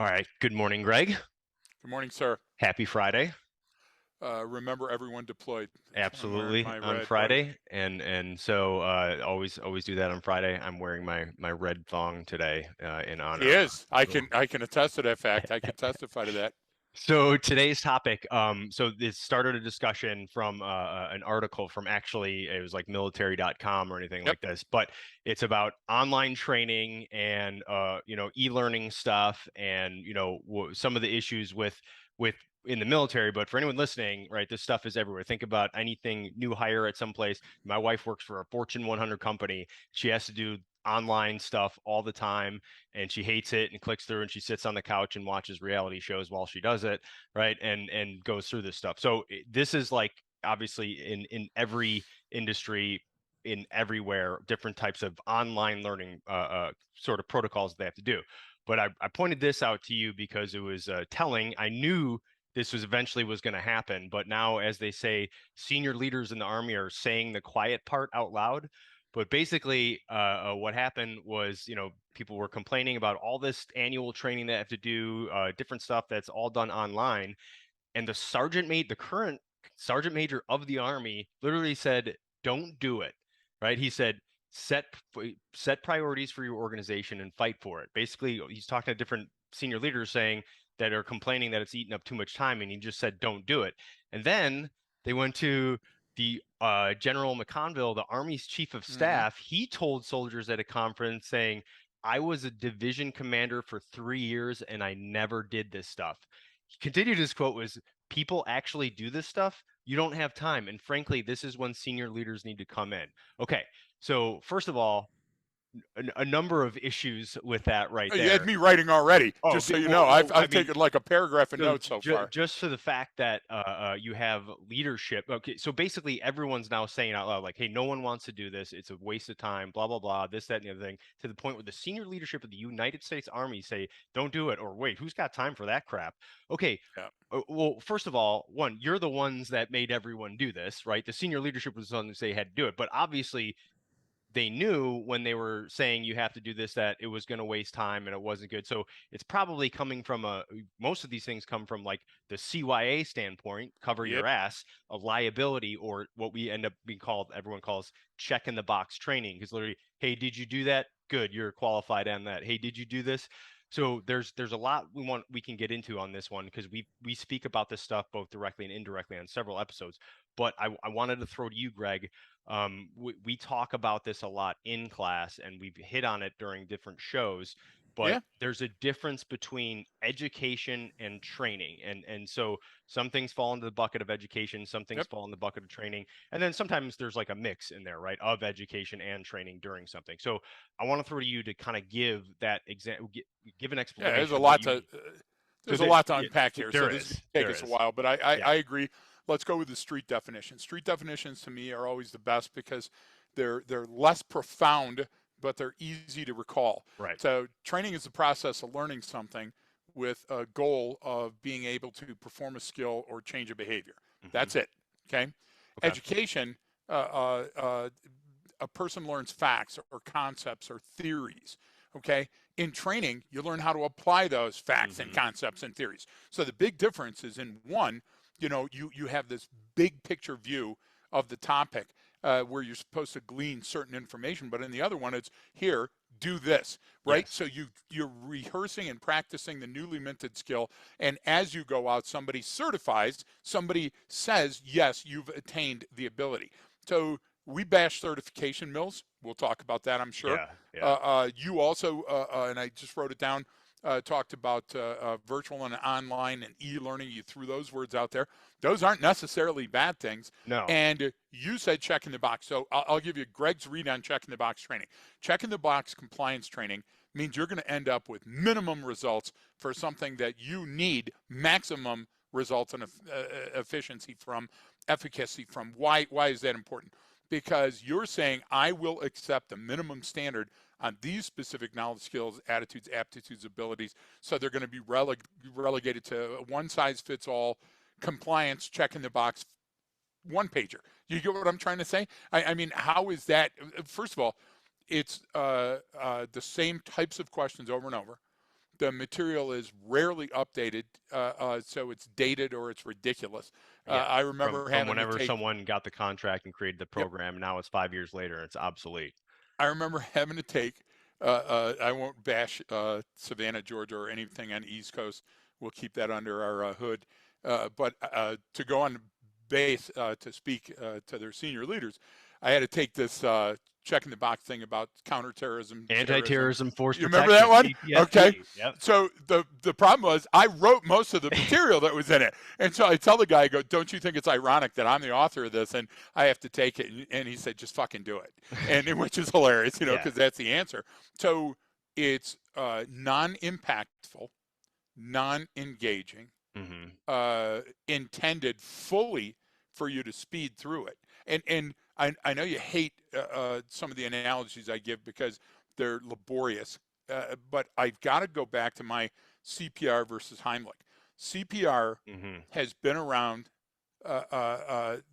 All right. Good morning, Greg. Good morning, sir. Happy Friday. Remember everyone deployed. I'm wearing Absolutely my on red, white. Friday, and so always do that on Friday. I'm wearing my red thong today in He honor is. I of. can I can attest to that fact. I can testify to that. So today's topic, so this started a discussion from an article from actually it was like military.com or anything Yep. like this, but it's about online training and e-learning stuff and some of the issues with in the military. But for anyone listening, right, this stuff is everywhere. Think about anything new hire at some place. My wife works for a Fortune 100 company. She has to do online stuff all the time and she hates it and clicks through and she sits on the couch and watches reality shows while she does it, right? And goes through this stuff. So this is like obviously in every industry in everywhere different types of online learning sort of protocols they have to do. But I pointed this out to you because it was telling. I knew this was eventually was going to happen, but now, as they say, senior leaders in the Army are saying the quiet part out loud. But basically, what happened was, people were complaining about all this annual training they have to do, different stuff that's all done online. And the current sergeant major of the Army literally said, "Don't do it." Right? He said, "Set set priorities for your organization and fight for it." Basically, he's talking to different senior leaders saying that are complaining that it's eating up too much time, and he just said, "Don't do it." And then they went to the General McConville, the Army's chief of Hmm. staff. He told soldiers at a conference saying, "I was a division commander for 3 years and I never did this stuff." He continued his quote was, "People actually do this stuff. You don't have time. And frankly, this is when senior leaders need to come in." Okay. So, first of all, a number of issues with that right You had there. me writing already, Oh, just so okay. you know. Well, I've I I've mean, taken like a paragraph of so notes so far. just for the fact that you have leadership. Okay, so basically everyone's now saying out loud, like, "Hey, no one wants to do this. It's a waste of time. Blah blah blah. This, that, and the other thing." To the point where the senior leadership of the United States Army say, "Don't do it," or "Wait, who's got time for that crap?" Okay. Yeah. Well, first of all, one, you're the ones that made everyone do this, right? The senior leadership was the ones that say had to do it, but obviously they knew when they were saying you have to do this that it was going to waste time and it wasn't good. So it's probably coming from most of these things come from like the CYA standpoint, cover your Yep. ass, a liability, or what we end up being called, everyone calls check in the box training. Because literally, hey, did you do that? Good, you're qualified on that. Hey, did you do this? So there's a lot we can get into on this one because we speak about this stuff both directly and indirectly on several episodes. But I wanted to throw to you, Greg. We talk about this a lot in class and we've hit on it during different shows, but Yeah. there's a difference between education and training. And so some things fall into the bucket of education, some things Yep. fall in the bucket of training. And then sometimes there's like a mix in there, right, of education and training during something. So I want to throw to you to kind of give that example, give an Yeah. There's explanation a of what lot you to mean. So there's a lot to yeah, unpack here. So there this is going is, to take there us a is. while, but I Yeah. I agree. Let's go with the street definition. Street definitions to me are always the best because they're less profound, but they're easy to recall. Right. So training is the process of learning something with a goal of being able to perform a skill or change a behavior. Hmm. That's it. Okay. Okay. Education, uh, uh, uh, a person learns facts or concepts or theories. Okay. In training, you learn how to apply those facts and Hmm. concepts and theories. So the big difference is in one, you have this big picture view of the topic where you're supposed to glean certain information, but in the other one, it's here, do this, right? Yes. So you're rehearsing and practicing the newly minted skill, and as you go out, somebody certifies, somebody says, yes, you've attained the ability. So we bash certification mills. We'll talk about that, I'm sure. Yeah. Yeah. You also, and I just wrote it down, talked about virtual and online and e-learning. You threw those words out there. Those aren't necessarily bad things. No. And you said check in the box. So I'll give you Greg's read on check in the box training. Check in the box compliance training means you're going to end up with minimum results for something that you need maximum results and efficiency from, efficacy from. Why is that important? Because you're saying I will accept a minimum standard on these specific knowledge, skills, attitudes, aptitudes, abilities. So they're going to be relegated to one size fits all compliance, check in the box, one pager. You get what I'm trying to say? I mean, how is that? First of all, it's the same types of questions over and over. the material is rarely updated, so it's dated or it's ridiculous. Yeah. I From remember from having to whenever take, someone got the contract and created the yep, program, now it's 5 years later and it's obsolete. I remember having to take, I won't bash Savannah, Georgia, or anything on the East Coast. We'll keep that under our hood. But to go on base to speak to their senior leaders, I had to take this check in the box thing about counterterrorism, terrorism. Anti-terrorism force You remember that protection, one? Okay. CTFP. Yep. So the problem was I wrote most of the material that was in it, and so I tell the guy, I go, "Don't you think it's ironic that I'm the author of this and I have to take it?" And he said, "Just fucking do it," and which is hilarious, Yeah. because that's the answer. So it's non-impactful, non-engaging, Mm-hmm. intended fully for you to speed through it. And I know you hate some of the analogies I give because they're laborious, but I've got to go back to my CPR versus Heimlich. CPR Mm-hmm. has been around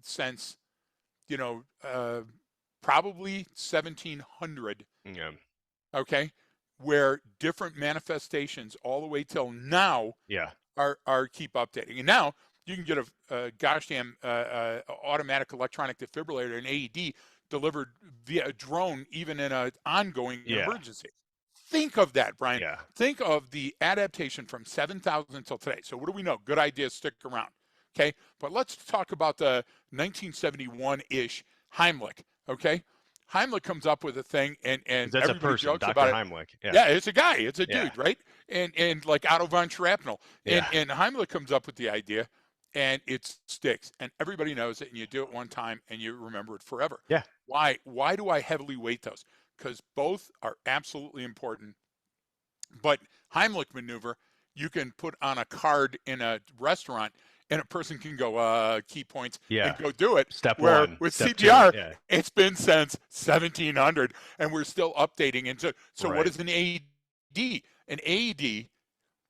since, you know, probably 1700, Yeah. okay, where different manifestations all the way till now Yeah. are keep updating. And now you can get a gosh damn automatic electronic defibrillator, an AED, delivered via a drone, even in an ongoing Yeah. emergency. Think of that, Brian. Yeah. Think of the adaptation from 7,000 until today. So what do we know? Good ideas stick around. Okay. But let's talk about the 1971-ish Heimlich. Okay. Heimlich comes up with a thing, and Because that's a everybody person, jokes Dr. about it. Heimlich. Yeah. Yeah, it's a guy, it's a Yeah. dude, right? And like Otto von Shrapnel. And Yeah. and Heimlich comes up with the idea, and it sticks. And everybody knows it, and you do it one time and you remember it forever. Yeah. Why do I heavily weight those? Because both are absolutely important. But Heimlich maneuver, you can put on a card in a restaurant and a person can go key points and Yeah. go do it. Step Where one. with Step two. CPR, Yeah. it's been since 1700 and we're still updating. And so what Right. is an AED? An AED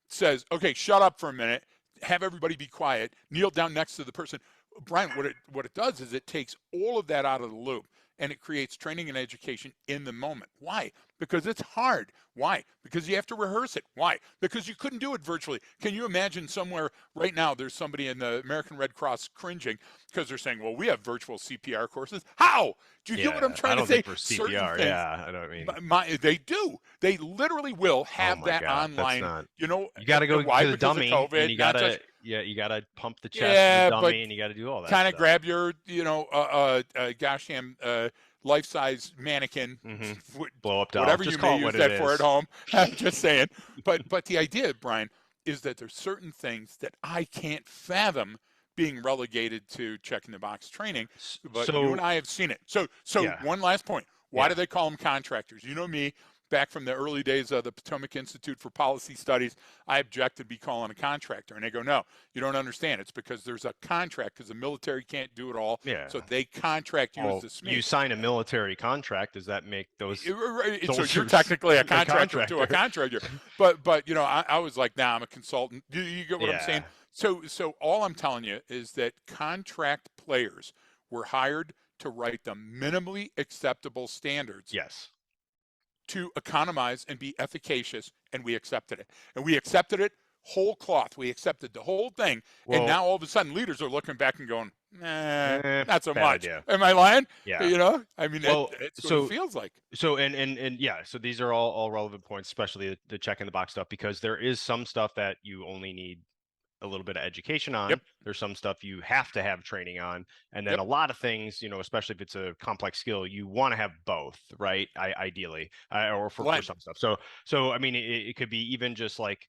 says, okay, shut up for a minute, have everybody be quiet, kneel down next to the person. Brian, what it does is it takes all of that out of the loop and it creates training and education in the moment. Why? Because it's hard. Why? Because you have to rehearse it. Why? Because you couldn't do it virtually. Can you imagine somewhere right now there's somebody in the American Red Cross cringing because they're saying, well, we have virtual CPR courses. How? Do you get what I'm Yeah. I trying to don't say? think for Certain CPR. things, Yeah. I don't mean. they do. They literally will Oh have my that God. That's online. not. You know, You got to go why? to the Because of dummy and COVID, you got not just, to, yeah, you got to pump the chest of the yeah, but dummy and you got to do all that kind of stuff. grab your, gosh damn, life-size mannequin, Mm-hmm. wh- Blow up doll. whatever Just you may call it use what it that for at is. home. I'm just saying. But the idea, Brian, is that there's certain things that I can't fathom being relegated to checking the box training, but you and So, I have seen it. So yeah. one last point. Why do Yeah. they call them contractors? You know me, back from the early days of the Potomac Institute for Policy Studies, I object to be calling a contractor. And they go, no, you don't understand. It's because there's a contract because the military can't do it all. Yeah. So they contract you as Well, the you SME. sign a military contract. Does that make those So you're soldiers technically a a contractor to a contractor? contractor. But I was like, nah, I'm a consultant. Do you get what I'm saying? Yeah. So all I'm telling you is that contract players were hired to write the minimally acceptable standards Yes. to economize and be efficacious, and we accepted it. And we accepted it whole cloth. We accepted the whole thing. And Well, now all of a sudden leaders are looking back and going, not so bad much. idea. Am I lying? Yeah. I mean, Well, it's what it so feels like. and yeah, so these are all relevant points, especially the check in the box stuff, because there is some stuff that you only need a little bit of education Yep. on. There's some stuff you have to have training on. And then Yep. a lot of things, especially if it's a complex skill, you want to have both, right? Ideally, or for Blend. some stuff. So I mean, it could be even just like,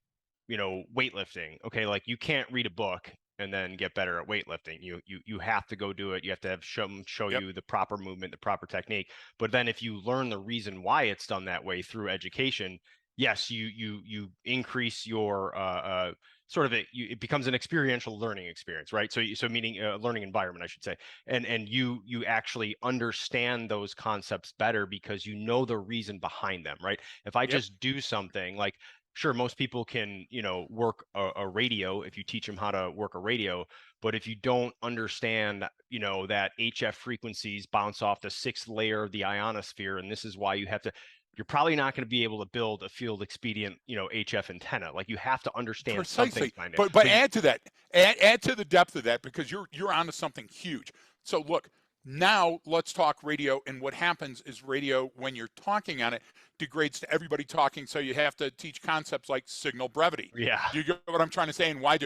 weightlifting. Okay, like you can't read a book and then get better at weightlifting. You have to go do it. You have to have show Yep. you the proper movement, the proper technique. But then if you learn the reason why it's done that way through education, yes, you increase your sort of it becomes an experiential learning experience, right? So meaning a learning environment, I should say, and you actually understand those concepts better because you know the reason behind them, right? If I Yep. just do something like, sure, most people can work a radio if you teach them how to work a radio, but if you don't understand that HF frequencies bounce off the sixth layer of the ionosphere, and this is why you have to, you're probably not going to be able to build a field expedient, HF antenna. Like you have to understand something Precisely. behind it. But add to that, add to the depth of that, because you're onto something huge. So look, now let's talk radio, and what happens is radio, when you're talking on it, degrades to everybody talking, so you have to teach concepts like signal brevity. Yeah. Do you get what I'm trying to say? And why?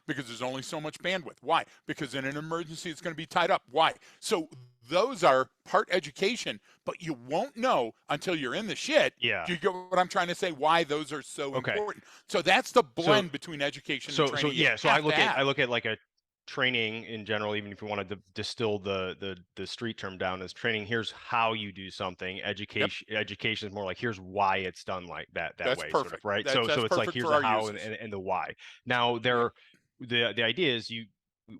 Because there's only so much bandwidth. Why? Because in an emergency it's going to be tied up. Why? So those are part education, but you won't know until you're in the shit. Yeah. Do you get what I'm trying to say? Why those are so Okay. important? So that's the blend So, between education so, and training. so I look at like a training in general, even if you wanted to distill the street term down as training. Here's how you do something. Education is more like here's why it's done like that That's way, perfect. sort of, right? That's So it's like perfect here's for the our how uses. and the why. Now the idea is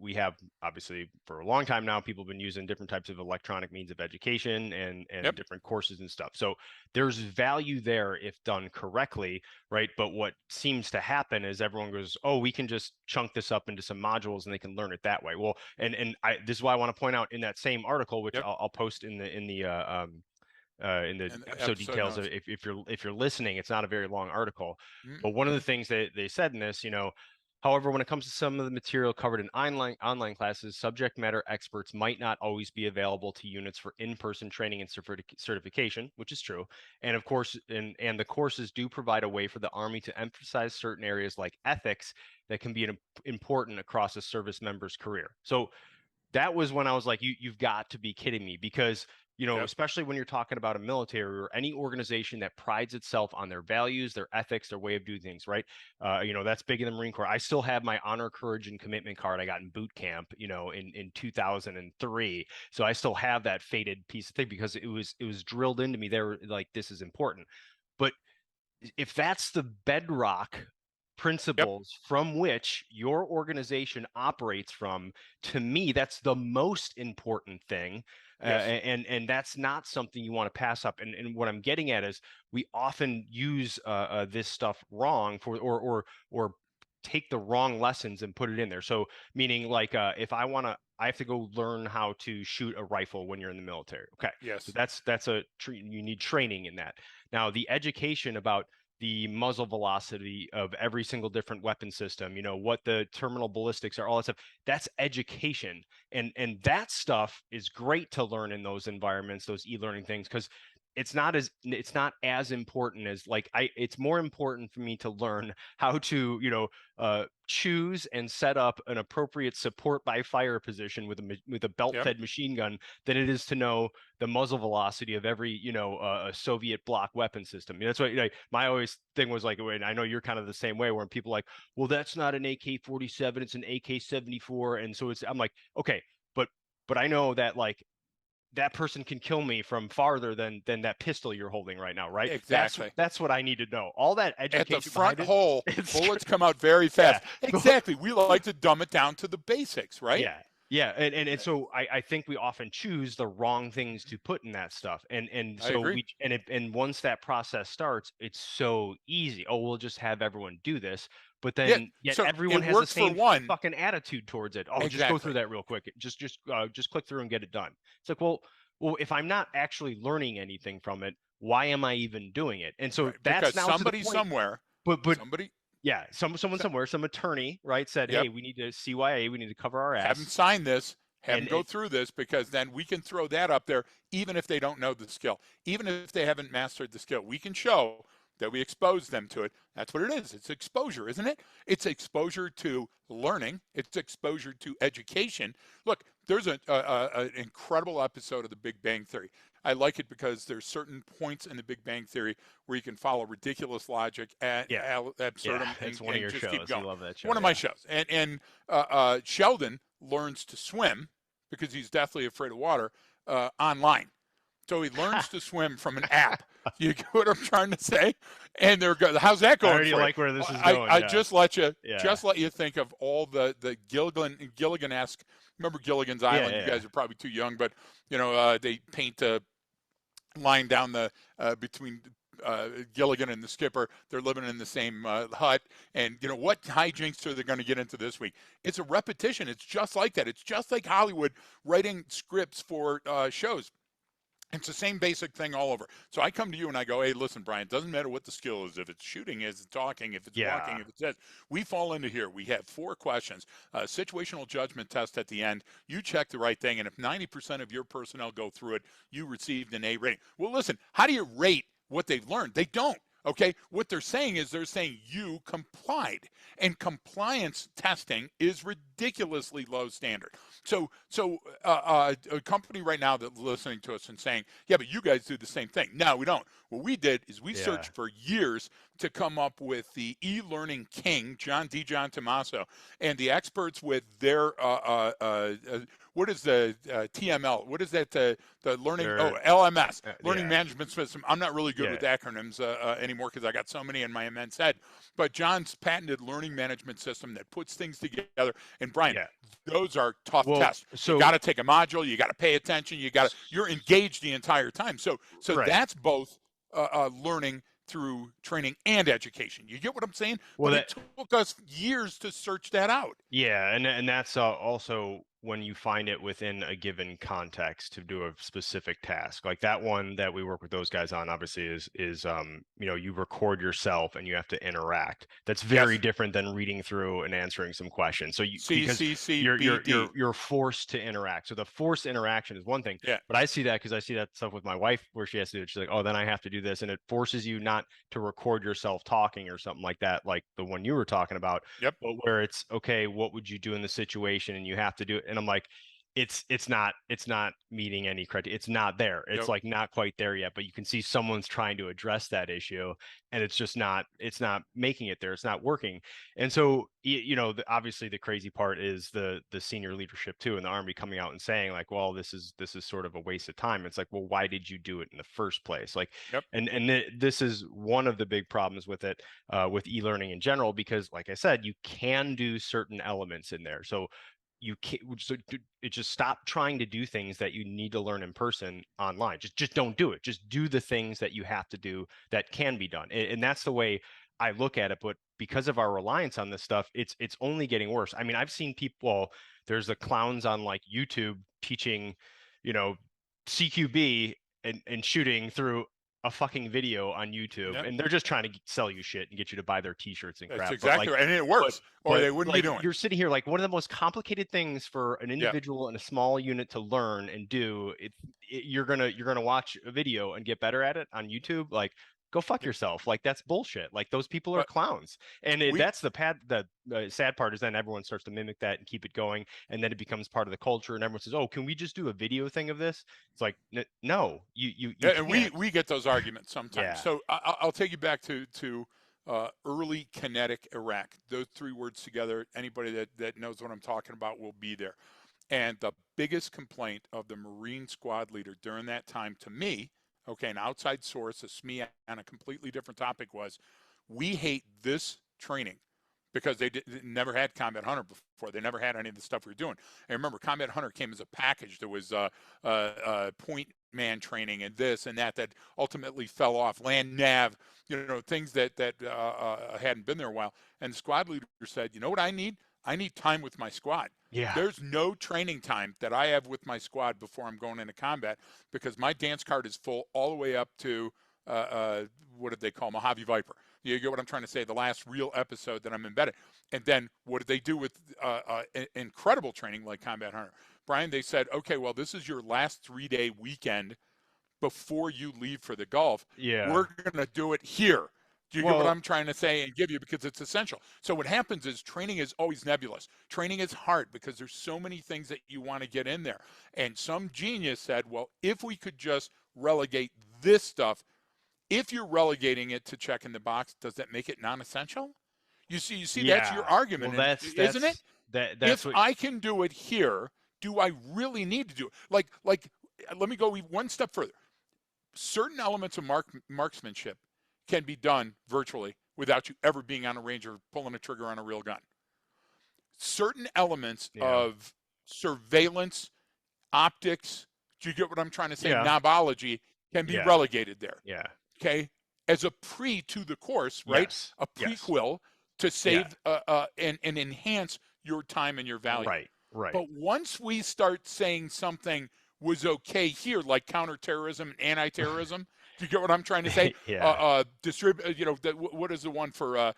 we have obviously for a long time now people have been using different types of electronic means of education and different courses and stuff. So there's value there if done correctly, right? But what seems to happen is everyone goes, oh, we can just chunk this up into some modules and they can learn it that way. Well, and this is why I want to point out in that same article, which I'll post in the episode details. If you're listening, it's not a very long article, but one of the things that they said in this, however, when it comes to some of the material covered in online classes, subject matter experts might not always be available to units for in-person training and certification, which is true. And of course, and the courses do provide a way for the Army to emphasize certain areas like ethics that can be important across a service member's career. So that was when I was like, you've got to be kidding me, because especially when you're talking about a military or any organization that prides itself on their values, their ethics, their way of doing things, right? That's big in the Marine Corps. I still have my honor, courage, and commitment card I got in boot camp, in 2003. So I still have that faded piece of thing because it was drilled into me. They were like, this is important. But if that's the bedrock principles from which your organization operates from, to me that's the most important thing. And that's not something you want to pass up. And what I'm getting at is we often use this stuff wrong for or take the wrong lessons and put it in there. So meaning like if I have to go learn how to shoot a rifle when you're in the military. Okay. Yes. So that's you need training in that. Now the education about the muzzle velocity of every single different weapon system, what the terminal ballistics are, all that stuff, that's education. And that stuff is great to learn in those environments, those e-learning things, because it's not as important as it's more important for me to learn how to choose and set up an appropriate support by fire position with a belt-fed machine gun than it is to know the muzzle velocity of every a Soviet bloc weapon system. That's what my always thing was like. And I know you're kind of the same way, where people are like, well, that's not an AK-47, it's an AK-74, and so I'm like, okay, but I know that that person can kill me from farther than that pistol you're holding right now, right? Exactly. That's what I need to know. All that education at the front hole, bullets come out very fast. Yeah. Exactly. We like to dumb it down to the basics, right? Yeah. And so I think we often choose the wrong things to put in that stuff. And so and once that process starts, it's so easy. Oh, we'll just have everyone do this. But then yet so everyone has the same fucking attitude towards it. Oh, just go through that real quick. Just click through and get it done. It's like, well, if I'm not actually learning anything from it, why am I even doing it? And so that's because now somebody somewhere, but somebody. Yeah, someone somewhere, some attorney, right, said, hey, we need to CYA, we need to cover our ass. Have them sign this, have them go through this, because then we can throw that up there, even if they don't know the skill, even if they haven't mastered the skill. We can show that we expose them to it. That's what it is. It's exposure, isn't it? It's exposure to learning. It's exposure to education. Look, there's an incredible episode of The Big Bang Theory. I like it because there's certain points in The Big Bang Theory where you can follow ridiculous logic and absurdum. It's one of your shows. Keep going. You love that show. One of my shows. And Sheldon learns to swim because he's deathly afraid of water online. So he learns to swim from an app. You get what I'm trying to say? And they're go. How's that going? I already like where this is going. I just let you think of all the Gilligan-esque. Remember Gilligan's Island? You guys are probably too young, but they paint a line down the between Gilligan and the skipper. They're living in the same hut, and what hijinks are they going to get into this week? It's a repetition. It's just like that. It's just like Hollywood writing scripts for shows. It's the same basic thing all over. So I come to you and I go, hey, listen, Brian, it doesn't matter what the skill is. If it's shooting, if it's talking, if it's walking, Yeah. if it's this, we fall into here. We have 4 questions, a situational judgment test at the end. You check the right thing. And if 90% of your personnel go through it, you received an A rating. Well, listen, how do you rate what they've learned? They don't. Okay, what they're saying is they're saying you complied, and compliance testing is ridiculously low standard. A company right now that's listening to us and saying, yeah, but you guys do the same thing. No, we don't. What we did is we Yeah. searched for years to come up with the e-learning king, John Tomaso, and the experts with their what is the TML? What is that? The learning? Oh, They're LMS, learning yeah. management system. I'm not really good with Yeah. acronyms anymore because I got so many in my immense head. But John's patented learning management system that puts things together. And Brian, Yeah. those are tough Well, tests. You got so to take a module. You got to pay attention. You're engaged the entire time. So right. that's both learning through training and education. You get what I'm saying? Well, But that it took us years to search that out. yeah, and that's also when you find it within a given context to do a specific task. Like that one that we work with those guys on, obviously is you record yourself and you have to interact. That's very Yes. different than reading through and answering some questions. So you because CCCBD. you're forced to interact. So the forced interaction is one thing, Yeah. but I see that because I see that stuff with my wife where she has to do it. She's like, oh, then I have to do this, and it forces you not to record yourself talking or something like that, like the one you were talking about, Yep. but where it's okay, what would you do in the situation, and you have to do it. And I'm like, it's not meeting any criteria. It's not there. It's Yep. like not quite there yet, but you can see someone's trying to address that issue, and it's not making it there. It's not working. And so obviously the crazy part is the senior leadership too in the Army coming out and saying like, well, this is sort of a waste of time. It's like, well, why did you do it in the first place? Like, Yep. this is one of the big problems with it, with e-learning in general, because like I said, you can do certain elements in there. So you can't, so it just stop trying to do things that you need to learn in person online. Just don't do it. Just do the things that you have to do that can be done. And that's the way I look at it. But because of our reliance on this stuff, it's only getting worse. I mean, I've seen people, there's the clowns on like YouTube teaching, you know, CQB and shooting through a fucking video on YouTube, Yep. and they're just trying to sell you shit and get you to buy their t-shirts and That's crap. But exactly like, right. And it but works, or but they wouldn't be like doing it. you're sitting here like one of the most complicated things for an Yeah. individual in a small unit to learn and do. You're gonna watch a video and get better at it on YouTube. Like, go fuck Yep. yourself. Like, that's bullshit. Like, those people are But clowns. And we that's the sad part is then everyone starts to mimic that and keep it going, and then it becomes part of the culture. And everyone says, "Oh, can we just do a video thing of this?" It's like, no, you Yeah, and we can't. we get those arguments sometimes. Yeah, So I'll take you back to early kinetic Iraq. Those 3 words together. Anybody that knows what I'm talking about will be there. And the biggest complaint of the Marine squad leader during that time to me, okay, an outside source, a SME on a completely different topic, was we hate this training because they never had Combat Hunter before. They never had any of the stuff we were doing. And remember, Combat Hunter came as a package. There was point man training and this and that ultimately fell off. Land nav, things that hadn't been there a while. And the squad leader said, you know what I need? I need time with my squad. yeah, There's no training time that I have with my squad before I'm going into combat because my dance card is full all the way up to what did they call Mojave Viper? You get what I'm trying to say? The last real episode that I'm embedded. And then what did they do with incredible training like Combat Hunter? Brian, they said, okay, well, this is your last 3-day weekend before you leave for the Gulf. yeah. We're going to do it here. Do you get what Well, I'm trying to say and give you? Because it's essential. So what happens is training is always nebulous. Training is hard because there's so many things that you want to get in there. And some genius said, well, if we could just relegate this stuff, if you're relegating it to checking the box, does that make it non-essential? You see, that's your yeah. argument, Well, that's isn't it? that's that's If what. I can do it here, do I really need to do it? Like, let me go one step further. Certain elements of marksmanship can be done virtually without you ever being on a range or pulling a trigger on a real gun. Certain elements Yeah, of surveillance, optics, do you get what I'm trying to say? yeah, Knobology can be yeah, relegated there. yeah. Okay, as a pre to the course, right? Yes, A yes, prequel to yeah. save and enhance your time and your value. Right, right. But once we start saying something was okay here, like counterterrorism and anti-terrorism. Do you get what I'm trying to say? Yeah. What is the one for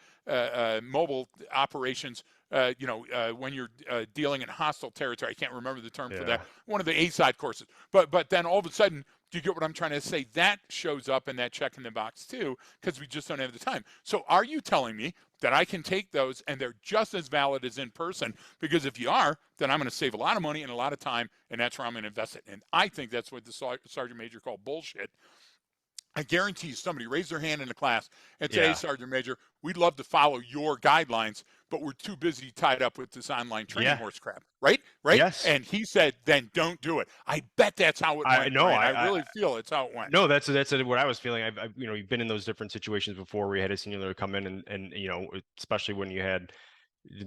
mobile operations? When you're dealing in hostile territory, I can't remember the term for that. Yeah. One of the A-side courses. But then all of a sudden, do you get what I'm trying to say? That shows up in that check in the box too, because we just don't have the time. So are you telling me that I can take those and they're just as valid as in person? Because if you are, then I'm going to save a lot of money and a lot of time, and that's where I'm going to invest it. And I think that's what the sergeant major called bullshit. I guarantee you somebody raised their hand in the class and said, hey, Yeah. Sergeant Major, we'd love to follow your guidelines, but we're too busy tied up with this online training Yeah. horse crap. Right? Right? Yes. And he said, then don't do it. I bet that's how it I went, know. Brian. I really feel it's how it went. No, that's what I was feeling. You've been in those different situations before where you had a senior leader come in and especially when you had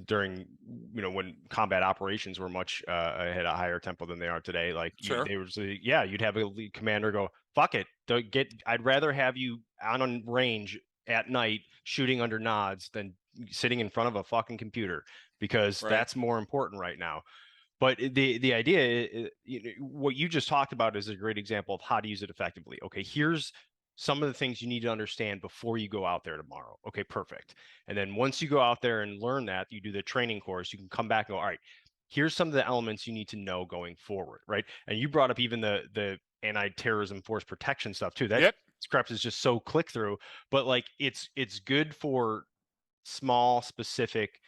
during when combat operations were much had a higher tempo than they are today. Like Sure. they were yeah, you'd have a lead commander go, fuck it, I'd rather have you on a range at night shooting under nods than sitting in front of a fucking computer because Right. that's more important right now. But the idea, what you just talked about is a great example of how to use it effectively. Okay, here's some of the things you need to understand before you go out there tomorrow. Okay, perfect. And then once you go out there and learn that, you do the training course, you can come back and go, all right, here's some of the elements you need to know going forward, right? And you brought up even the anti-terrorism force protection stuff too. That Yep. crap is just so click through, but like it's good for small specific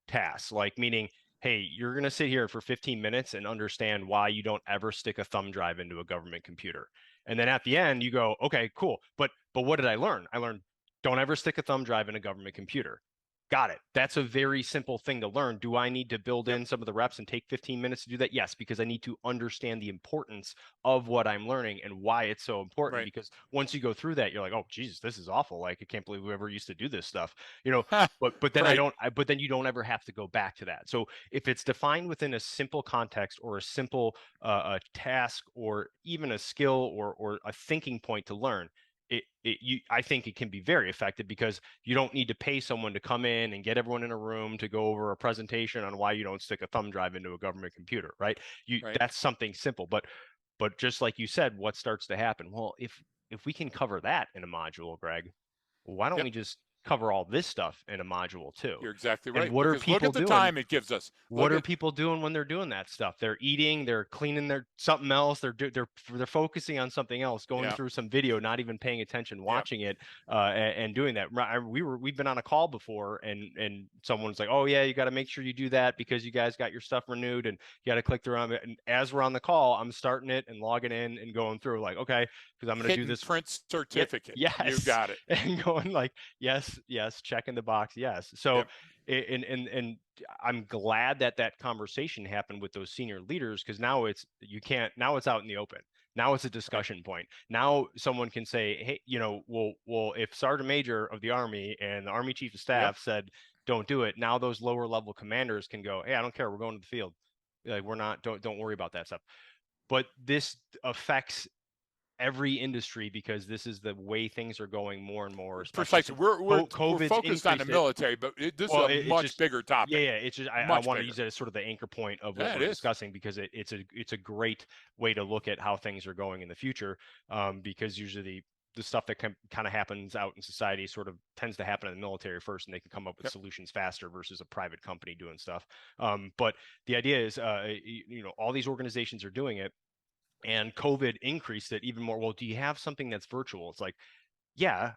tasks, like meaning hey, you're going to sit here for 15 minutes and understand why you don't ever stick a thumb drive into a government computer. And then at the end, you go, okay, cool. But what did I learn? I learned don't ever stick a thumb drive in a government computer. Got it. That's a very simple thing to learn. Do I need to build Yep. in some of the reps and take 15 minutes to do that? Yes, because I need to understand the importance of what I'm learning and why it's so important. Right. Because once you go through that, you're like, oh, Jesus, this is awful. Like, I can't believe we ever used to do this stuff. But then right. but then you don't ever have to go back to that. So if it's defined within a simple context or a simple a task or even a skill or a thinking point to learn, I think it can be very effective because you don't need to pay someone to come in and get everyone in a room to go over a presentation on why you don't stick a thumb drive into a government computer, right? Right. That's something simple, but just like you said, what starts to happen? Well, if we can cover that in a module, Greg, why don't Yep. we just cover all this stuff in a module too? You're exactly And right. what are Because look people at the doing? time it gives us. What Look are at people doing when they're doing that stuff? They're eating, they're cleaning their something else, they're focusing on something else, going yeah. through some video, not even paying attention, Yeah. watching it, and doing that. We've been on a call before, and someone's like, "Oh yeah, you got to make sure you do that because you guys got your stuff renewed, and you got to click through on it." And as we're on the call, I'm starting it and logging in and going through, like, okay, because I'm going to do Hitting this. print Yep, certificate. You yes, got it. and going like, yes, yes, checking the box, yes. So, Yep. and I'm glad that that conversation happened with those senior leaders because now it's out in the open. Now it's a Right. discussion point. Now someone can say, hey, well, if Sergeant Major of the Army and the Army Chief of Yep. Staff said don't do it, now those lower level commanders can go, hey, I don't care, we're going to the field. Like we're not, don't worry about that stuff. But this affects every industry because this is the way things are going more and more, especially Precisely. since We're COVID's focused on the increased it. military, but this is Well, a much just bigger yeah, topic. yeah. It's just I Much want to bigger. use it as sort of the anchor point of what Yeah, it we're is. discussing because it's a great way to look at how things are going in the future. Because usually the stuff that kind of happens out in society sort of tends to happen in the military first, and they can come up with Yep. solutions faster versus a private company doing stuff. But the idea is, all these organizations are doing it, and COVID increased it even more. Well, do you have something that's virtual? It's like yeah,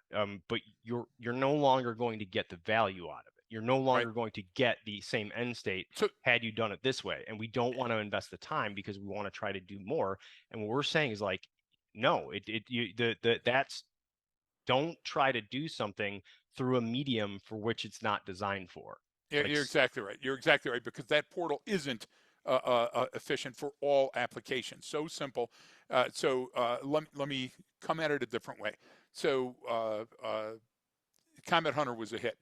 but you're no longer going to get the value out of it. You're no Right. longer going to get the same end state So had you done it this way. And we don't want to invest the time because we want to try to do more. And what we're saying is like, no, that's don't try to do something through a medium for which it's not designed for. yeah, Like, you're exactly right. You're exactly right because that portal isn't efficient for all applications. So simple. Let me come at it a different way. So Combat Hunter was a hit.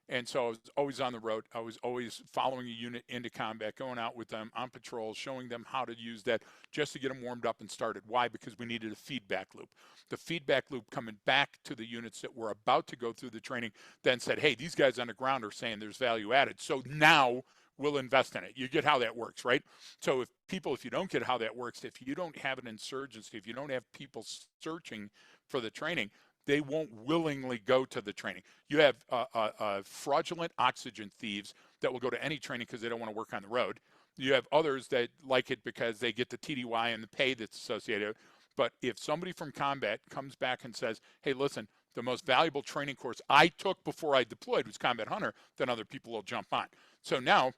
And so I was always on the road. I was always following a unit into combat, going out with them on patrol, showing them how to use that just to get them warmed up and started. Why? Because we needed a feedback loop. The feedback loop coming back to the units that were about to go through the training then said, hey, these guys on the ground are saying there's value added. So now we'll invest in it. You get how that works, right? So if you don't get how that works, if you don't have an insurgency, if you don't have people searching for the training, they won't willingly go to the training. You have fraudulent oxygen thieves that will go to any training because they don't want to work on the road. You have others that like it because they get the TDY and the pay that's associated. But if somebody from combat comes back and says, hey, listen, the most valuable training course I took before I deployed was Combat Hunter, then other people will jump on. So now,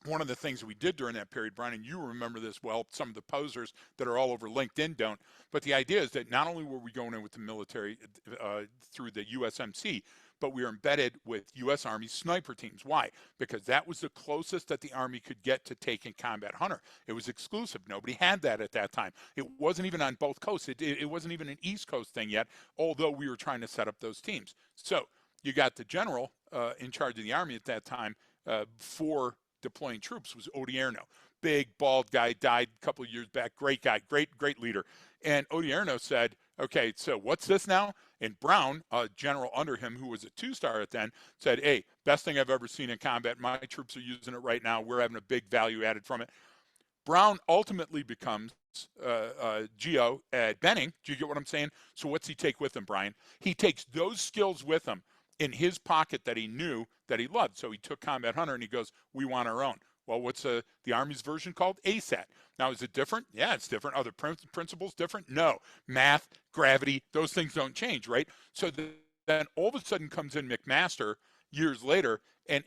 one of the things that we did during that period, Brian, and you remember this well, some of the posers that are all over LinkedIn don't, but the idea is that not only were we going in with the military through the USMC, but we were embedded with U.S. Army sniper teams. Why? Because that was the closest that the Army could get to taking Combat Hunter. It was exclusive. Nobody had that at that time. It wasn't even on both coasts. It wasn't even an East Coast thing yet, although we were trying to set up those teams. So you got the general in charge of the Army at that time for deploying troops was Odierno. Big, bald guy, died a couple of years back. Great guy, great leader. And Odierno said, okay, so what's this now? And Brown, a general under him who was a 2-star at then, said, hey, best thing I've ever seen in combat. My troops are using it right now. We're having a big value added from it. Brown ultimately becomes GO at Benning. Do you get what I'm saying? So what's he take with him, Brian? He takes those skills with him in his pocket that he knew that he loved. So he took Combat Hunter and he goes, we want our own. Well, what's the Army's version called? ASAT. Now, is it different? Yeah, it's different. Are the principles different? No. Math, gravity, those things don't change, right? So then all of a sudden comes in McMaster years later, and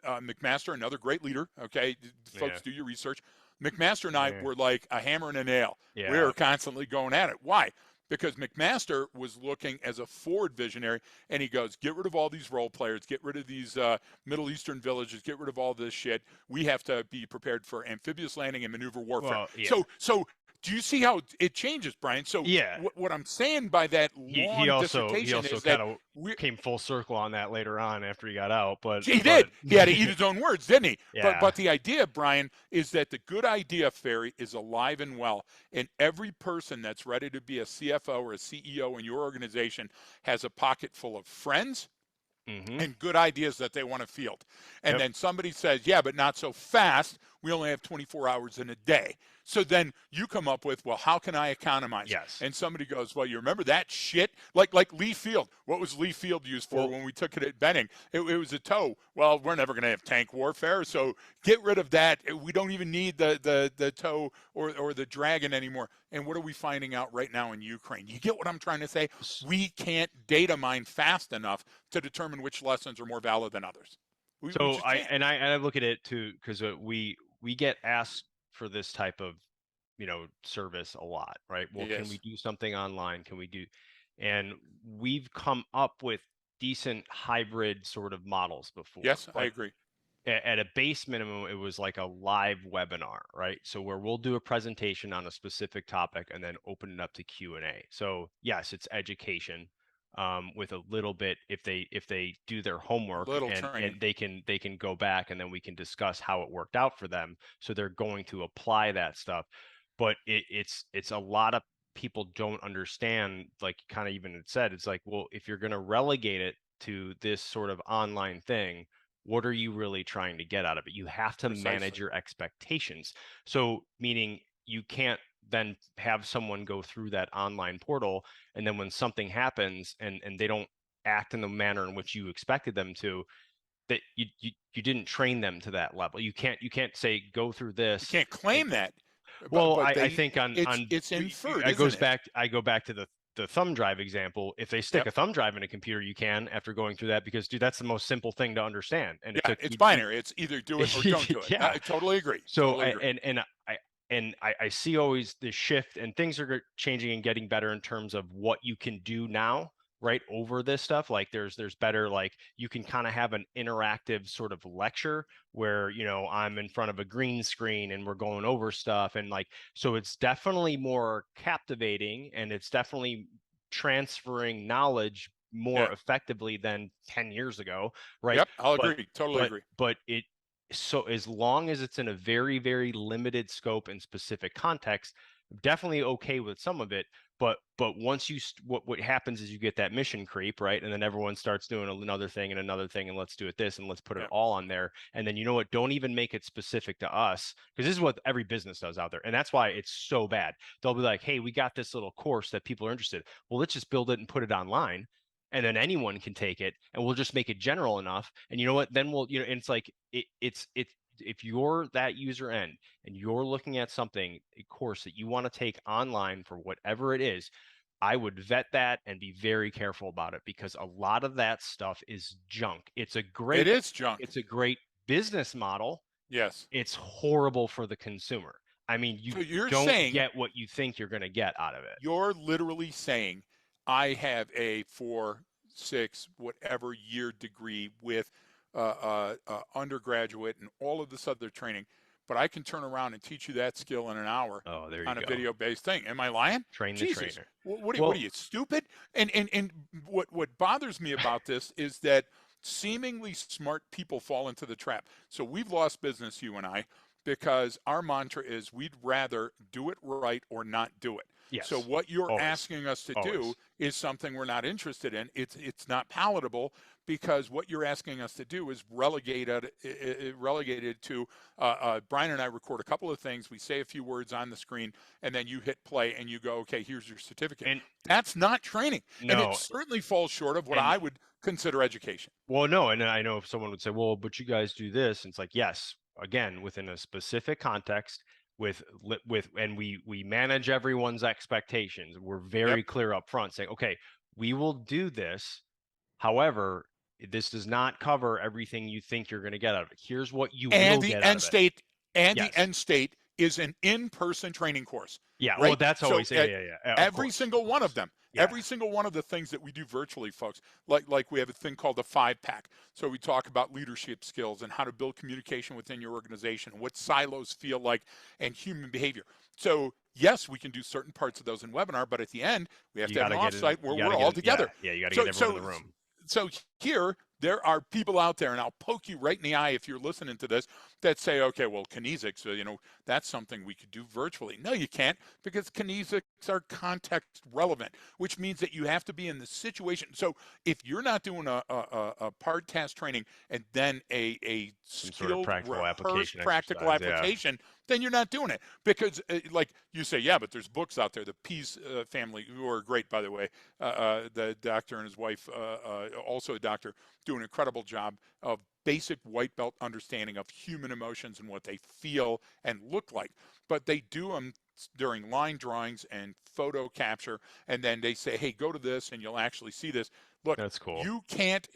McMaster, another great leader, okay? Folks, do your research. McMaster and I were like a hammer and a nail. We were constantly going at it. Why? Because McMaster was looking as a forward visionary, and he goes, get rid of all these role players, get rid of these Middle Eastern villages, get rid of all this shit. We have to be prepared for amphibious landing and maneuver warfare. Well, yeah. So do you see how it changes, Brian? So what I'm saying by that long dissertation is that came full circle on that later on after he got out. But he did. He had to eat his own words, didn't he? Yeah. But the idea, Brian, is that the good idea fairy is alive and well, and every person that's ready to be a CFO or a CEO in your organization has a pocket full of friends and good ideas that they want to field. And then somebody says, yeah, but not so fast. We only have 24 hours in a day. So then you come up with, well, how can I economize? Yes. And somebody goes, well, you remember that shit? Like Lee Field. What was Lee Field used for when we took it at Benning? It was a tow. Well, we're never going to have tank warfare, so get rid of that. We don't even need the tow or the Dragon anymore. And what are we finding out right now in Ukraine? You get what I'm trying to say? We can't data mine fast enough to determine which lessons are more valid than others. I look at it too, because we get asked for this type of service a lot, right? Well, can we do something online? Can we do? And we've come up with decent hybrid sort of models before. Yes, I agree. At a base minimum, it was like a live webinar, right? So where we'll do a presentation on a specific topic and then open it up to Q&A. So yes, it's education. With a little bit, if they do their homework and they can go back, and then we can discuss how it worked out for them. So they're going to apply that stuff, but it's a lot of people don't understand, like kind of even it said, it's like, well, if you're going to relegate it to this sort of online thing, what are you really trying to get out of it? You have to manage your expectations. So meaning you can't then have someone go through that online portal, and then when something happens and they don't act in the manner in which you expected them to, that you didn't train them to that level. You can't say go through this. You can't claim that. Well, I think it's inferred. I go back to the thumb drive example. If they stick a thumb drive in a computer, you can, after going through that, because dude, that's the most simple thing to understand. And it's binary. It's either do it or don't do it. I totally agree. So I see always the shift, and things are changing and getting better in terms of what you can do now, right, over this stuff. Like there's better, like you can kind of have an interactive sort of lecture where, I'm in front of a green screen and we're going over stuff. And like, so it's definitely more captivating, and it's definitely transferring knowledge more effectively than 10 years ago, right? Yep, I'll agree. Totally agree. But so as long as it's in a very, very limited scope and specific context, definitely okay with some of it. but once what happens is you get that mission creep, right? And then everyone starts doing another thing and another thing, and let's do it this and let's put it Yeah. all on there. And then you know what? Don't even make it specific to us, because this is what every business does out there, and that's why it's so bad. They'll be like, hey, we got this little course that people are interested. Well, let's just build it and put it online, and then anyone can take it, and we'll just make it general enough. And you know what? Then we'll, and it's like it's if you're that user end and you're looking at something, a course that you want to take online for whatever it is, I would vet that and be very careful about it, because a lot of that stuff is junk. It is junk. It's a great business model. Yes. It's horrible for the consumer. I mean, you So you're don't saying, get what you think you're going to get out of it. you're literally saying, I have a 4, 6, whatever year degree with undergraduate and all of this other training, but I can turn around and teach you that skill in an hour Oh, there you on a go. video-based thing. Am I lying? Train the Jesus, trainer. what Well, are you, stupid? And what bothers me about this is that seemingly smart people fall into the trap. So we've lost business, you and I, because our mantra is we'd rather do it right or not do it. So yes, what you're always, asking us to do always. is something we're not interested in. It's not palatable, because what you're asking us to do is relegated to Brian and I record a couple of things. We say a few words on the screen, and then you hit play and you go, okay, here's your certificate. And That's not training, and it no, certainly falls short of what and I would consider education. well, no, and I know if someone would say, well, but you guys do this, and it's like, yes, again, within a specific context, and we manage everyone's expectations. We're Yep. very clear up front, saying, okay, we will do this. However, this does not cover everything you think you're going to get out of it. Here's what you And will the get out end of it. state Yes. is an in-person training course, Yeah. Well, right? that's So always, yeah. Of every course, single of one of course. them, Yeah. every single one of the things that we do virtually, folks, like we have a thing called the 5-pack. So we talk about leadership skills and how to build communication within your organization, what silos feel like, and human behavior. So yes, we can do certain parts of those in webinar, but at the end we have You to have got an to get in. offsite where You got to we're get all in. Yeah. together. Yeah. You got to So get everyone so in the room. so here there are people out there, and I'll poke you right in the eye if you're listening to this, that say, okay, well, kinesics, that's something we could do virtually. No, you can't, because kinesics are context relevant, which means that you have to be in the situation. So if you're not doing a part task training and then a Some sort of skilled, practical rehearsed application practical exercise. Yeah. application, then you're not doing it. Because like you say, yeah, but there's books out there. The Pease family, who are great, by the way, the doctor and his wife, also a doctor, do an incredible job of basic white belt understanding of human emotions and what they feel and look like. But they do them during line drawings and photo capture, and then they say, hey, go to this and you'll actually see this. Look, That's cool. you can't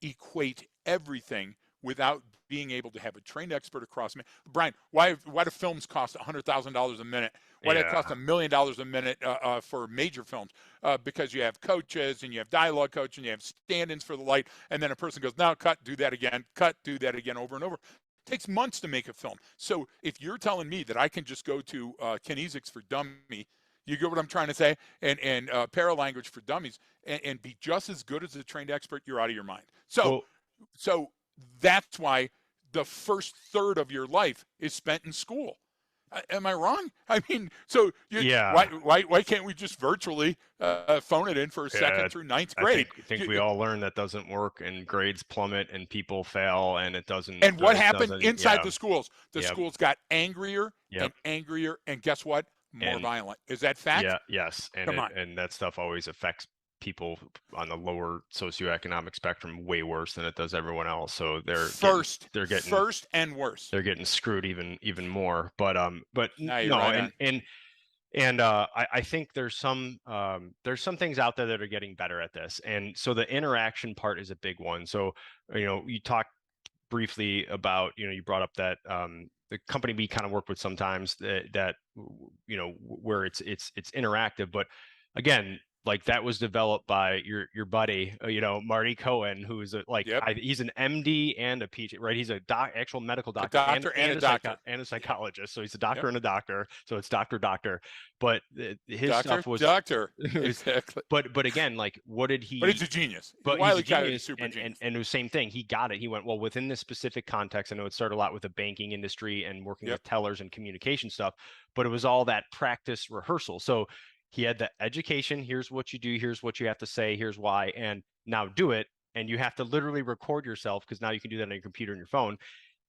equate everything without being able to have a trained expert across. Brian, why do films cost $100,000 a minute? Why do it cost Yeah. $1 million a minute for major films? Because you have coaches and you have dialogue coach and you have stand-ins for the light, and then a person goes, now cut, do that again, cut, do that again, over and over. It takes months to make a film. So if you're telling me that I can just go to Kinesics for Dummy, you get what I'm trying to say, and Paralanguage for Dummies, and be just as good as a trained expert, you're out of your mind. Well, So that's why the first third of your life is spent in school. Am I wrong? I mean, so yeah. why can't we just virtually phone it in for second Yeah. through ninth I grade? think we all learn that doesn't work, and grades plummet and people fail, and it doesn't. And what It happened doesn't. inside Yeah. the schools? The Yep. schools got angrier Yep. and angrier, and guess what? More And violent. Is that fact? yeah. Yes. Come on. And that stuff always affects people on the lower socioeconomic spectrum way worse than it does everyone else. So First and worse. they're getting screwed even more. But Now you're no, right on. and I think there's some things out there that are getting better at this, and so the interaction part is a big one. So you talked briefly about, you brought up that the company we kind of work with sometimes that where it's interactive, but again, like that was developed by your buddy, Marty Cohen, who's Yep. he's an MD and a PhD, right? He's a actual medical A doctor doctor and a doctor. and a Yep. psychologist. So he's a doctor Yep. and a doctor. So it's doctor. But his Doctor, stuff was, doctor. Exactly. but again, like what did But he's he? a genius. But he's a Wiley Coyote is genius, super genius. and it was the same thing. He got it. He went, well, within this specific context. I know it started a lot with the banking industry and working Yep. with tellers and communication stuff, but it was all that practice rehearsal. So he had the education. Here's what you do. Here's what you have to say. Here's why. And now do it. And you have to literally record yourself, because now you can do that on your computer and your phone,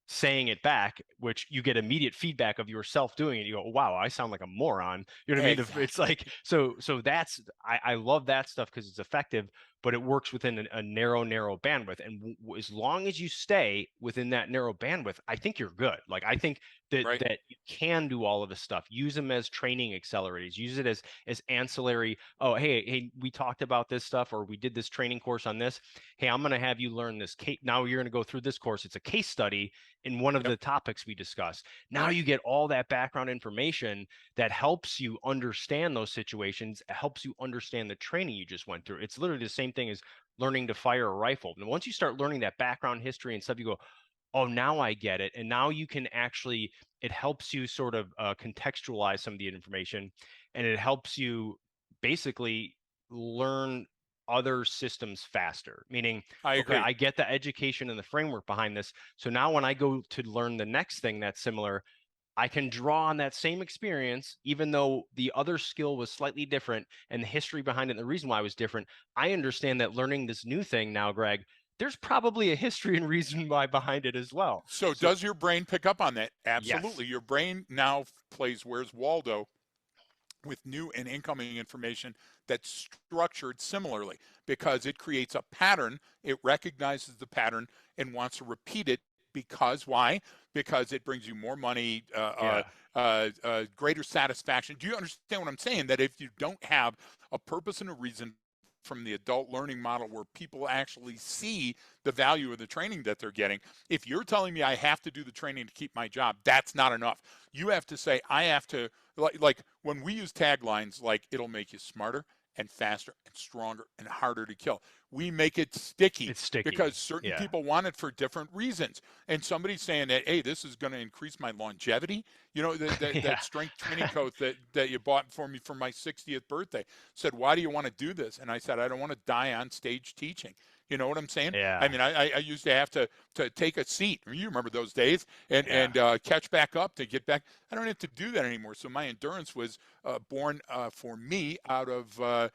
saying it back, which you get immediate feedback of yourself doing it. You go, wow, I sound like a moron. You know what I mean? Exactly. It's like, so that's, I love that stuff because it's effective, but it works within a narrow bandwidth. And as long as you stay within that narrow bandwidth, I think you're good. Like, I think Right. that you can do all of this stuff. Use them as training accelerators. Use it as ancillary. Oh, hey, we talked about this stuff, or we did this training course on this. Hey, I'm going to have you learn this case. Now you're going to go through this course. It's a case study in one of Yep. the topics we discussed. Now you get all that background information that helps you understand those situations, helps you understand the training you just went through. It's literally the same thing as learning to fire a rifle. And once you start learning that background history and stuff, you go, oh, now I get it. And now you can actually, it helps you sort of contextualize some of the information, and it helps you basically learn other systems faster. Meaning, I okay, agree. I get the education and the framework behind this. So now when I go to learn the next thing that's similar, I can draw on that same experience, even though the other skill was slightly different and the history behind it and the reason why it was different. I understand that learning this new thing now, Greg, there's probably a history and reason why behind it as well. So So, does your brain pick up on that? yes. Absolutely. Your brain now plays Where's Waldo with new and incoming information that's structured similarly because it creates a pattern. It recognizes the pattern and wants to repeat it because why? Because it brings you more money, Yeah. greater satisfaction. Do you understand what I'm saying? That if you don't have a purpose and a reason from the adult learning model where people actually see the value of the training that they're getting, if you're telling me I have to do the training to keep my job, that's not enough. You have to say, I have to, like when we use taglines like it'll make you smarter and faster and stronger and harder to kill, we make it sticky It's sticky. because certain Yeah. people want it for different reasons. And somebody's saying that, hey, this is going to increase my longevity. You know, Yeah. that strength training coach that you bought for me for my 60th birthday said, why do you want to do this? And I said, I don't want to die on stage teaching. You know what I'm saying? I Yeah. mean, I used to have to take a seat. You remember those days, and Yeah. catch back up to get back. I don't have to do that anymore. So my endurance was born for me out of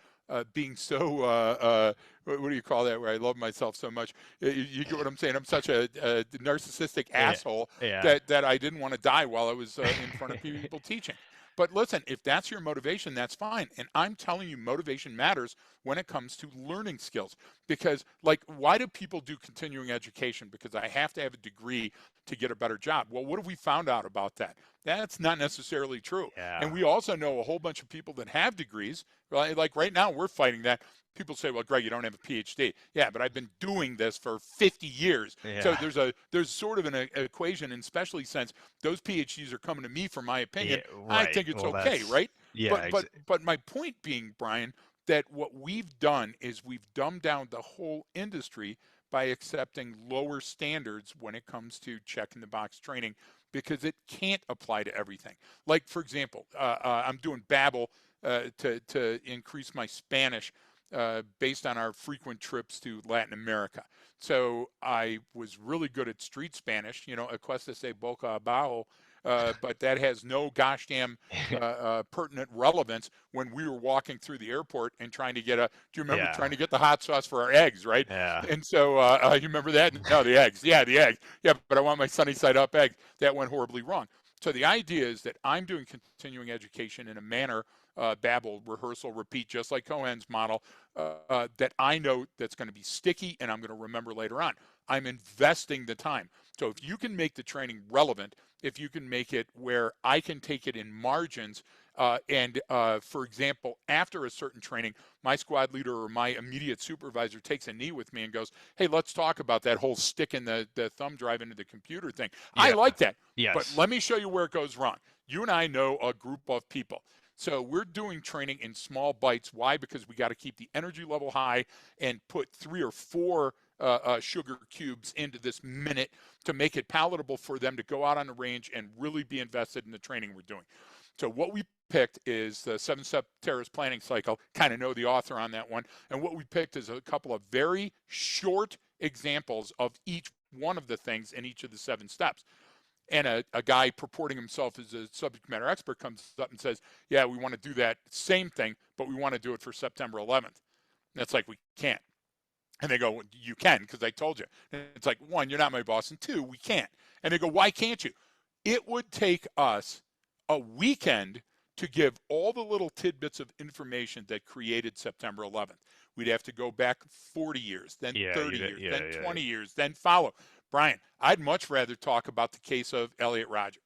being so what do you call that? Where I love myself so much. You get what I'm saying? I'm such a narcissistic Yeah. asshole Yeah. that I didn't want to die while I was in front of people teaching. But listen, if that's your motivation, that's fine. And I'm telling you, motivation matters when it comes to learning skills. Because, like, why do people do continuing education? Because I have to have a degree to get a better job. Well, what have we found out about that? That's not necessarily true. And Yeah. we also know a whole bunch of people that have degrees. Right? Like right now, we're fighting that. People say, "Well, Greg, you don't have a PhD." Yeah, but I've been doing this for 50 years. So Yeah. there's sort of an equation, and especially since those PhDs are coming to me for my opinion, Yeah. I Right. think it's Well, okay, that's, right? yeah. But my point being, Brian, that what we've done is we've dumbed down the whole industry by accepting lower standards when it comes to check in the box training because it can't apply to everything. Like for example, I'm doing Babbel to increase my Spanish based on our frequent trips to Latin America. So I was really good at street Spanish, you know, Aquesta se boca abajo, but that has no gosh damn pertinent relevance when we were walking through the airport and trying to get a. Do you remember Yeah. trying to get the hot sauce for our eggs, right? Yeah. And so you remember that? No, the eggs. Yeah, the eggs. Yeah, but I want my sunny side up egg. That went horribly wrong. So the idea is that I'm doing continuing education in a manner, babble, rehearsal, repeat, just like Cohen's model, that I know that's going to be sticky and I'm going to remember later on. I'm investing the time. So if you can make the training relevant, if you can make it where I can take it in margins, for example, after a certain training, my squad leader or my immediate supervisor takes a knee with me and goes, hey, let's talk about that whole sticking the thumb drive into the computer thing. I Yeah. like that. But Yes. let me show you where it goes wrong. You and I know a group of people. So we're doing training in small bites. Why? Because we got to keep the energy level high and put 3 or 4 sugar cubes into this minute to make it palatable for them to go out on the range and really be invested in the training we're doing. So what we picked is the 7-step Terrace planning cycle. Kind of know the author on that one. And what we picked is a couple of very short examples of each one of the things in each of the 7 steps. And a guy purporting himself as a subject matter expert comes up and says, yeah, we want to do that same thing, but we want to do it for September 11th. And that's like, we can't. And they go, well, you can, because I told you. And it's like, 1, you're not my boss, and 2, we can't. And they go, why can't you? It would take us a weekend to give all the little tidbits of information that created September 11th. We'd have to go back 40 years, then 30 years, then 20 years, then follow. Brian, I'd much rather talk about the case of Elliot Rodger.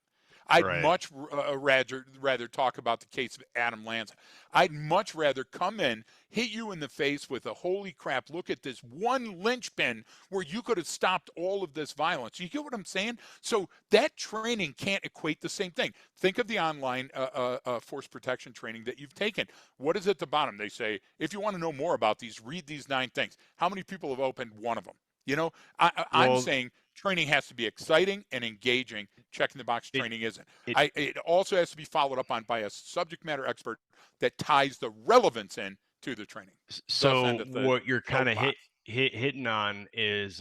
I'd Right. much rather talk about the case of Adam Lanza. I'd much rather come in, hit you in the face with a holy crap, look at this one linchpin where you could have stopped all of this violence. You get what I'm saying? So that training can't equate the same thing. Think of the online force protection training that you've taken. What is at the bottom? They say, if you want to know more about these, read these 9 things. How many people have opened one of them? You know, I'm Well, saying training has to be exciting and engaging. Checking the box it training isn't. it It also has to be followed up on by a subject matter expert that ties the relevance in to the training. Thus so endeth the what you're kind of soapbox. hitting on is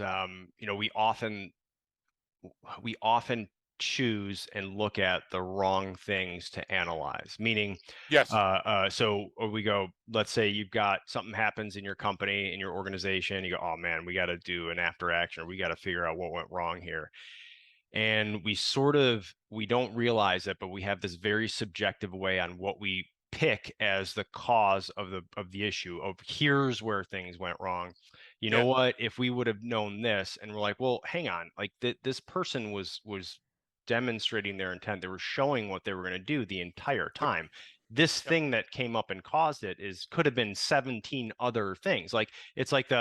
we often choose and look at the wrong things to analyze, meaning Yes. so or we go, let's say you've got something happens in your company, in your organization, you go, oh man, we got to do an after action, or we got to figure out what went wrong here. And we don't realize it, but we have this very subjective way on what we pick as the cause of the issue of here's where things went wrong. You know Yeah. what, if we would have known this, and we're like, well, hang on, like this person was demonstrating their intent, they were showing what they were going to do the entire Yep. time. This Yep. thing that came up and caused it is could have been 17 other things. Like it's like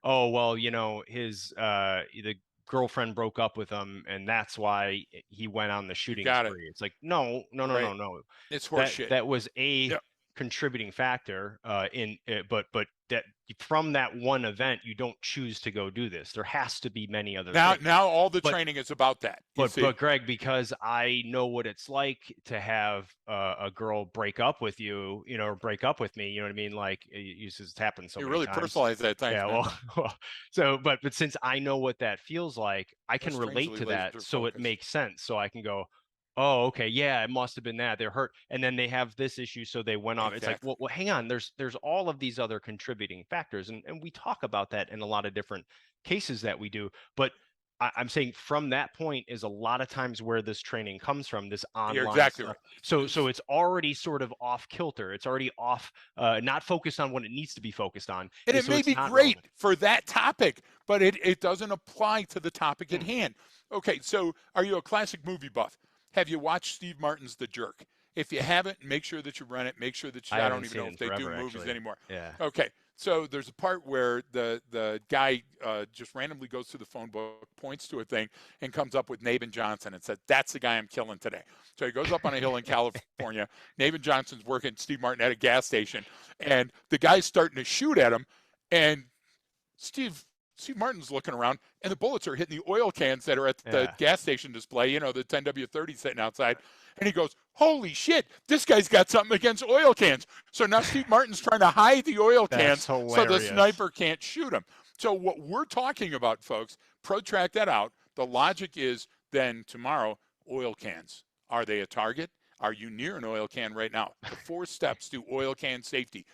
oh well, his the girlfriend broke up with him and that's why he went on the You shooting got it. spree. It's like, no, no, no, Right. no, no. It's that horseshit. that was a Yep. contributing factor in but that from that one event you don't choose to go do this. There has to be many other things. Now all the but training is about that. You but see. Greg, because I know what it's like to have a girl break up with you, or break up with me, you know what I mean? Like it's happened so You many really times. personalize that. Thanks, Yeah, man. well, so but since I know what that feels like, I You're can relate strangely to laser that, so it focused. makes sense. So I can go, oh, okay, yeah, it must have been that they're hurt, and then they have this issue, so they went off. It's like, Exactly. hang on, there's all of these other contributing factors, and we talk about that in a lot of different cases that we do, but I'm saying from that point is a lot of times where this training comes from, this You're online exactly stuff. right. So it's already sort of off kilter. It's already off, not focused on what it needs to be focused on. And it So may it's be not great relevant. for that topic, but it doesn't apply to the topic at Hmm. hand. Okay, so are you a classic movie buff? Have you watched Steve Martin's The Jerk? If you haven't, make sure that you rent it. Make sure that I I don't haven't even seen know it if in they do forever, movies actually. anymore. Yeah. Okay, so there's a part where the guy just randomly goes through the phone book, points to a thing, and comes up with Nabin Johnson and said, "That's the guy I'm killing today." So he goes up on a hill in California. Nabin Johnson's working Steve Martin at a gas station, and the guy's starting to shoot at him, and Steve Steve Martin's looking around, and the bullets are hitting the oil cans that are at the Yeah. gas station display. The 10W30 sitting outside, and he goes, "Holy shit! This guy's got something against oil cans." So now Steve Martin's trying to hide the oil That's cans so the hilarious. sniper can't shoot him. So what we're talking about, folks, protract that out. The logic is then tomorrow, oil cans. Are they a target? Are you near an oil can right now? The 4 steps to oil can safety.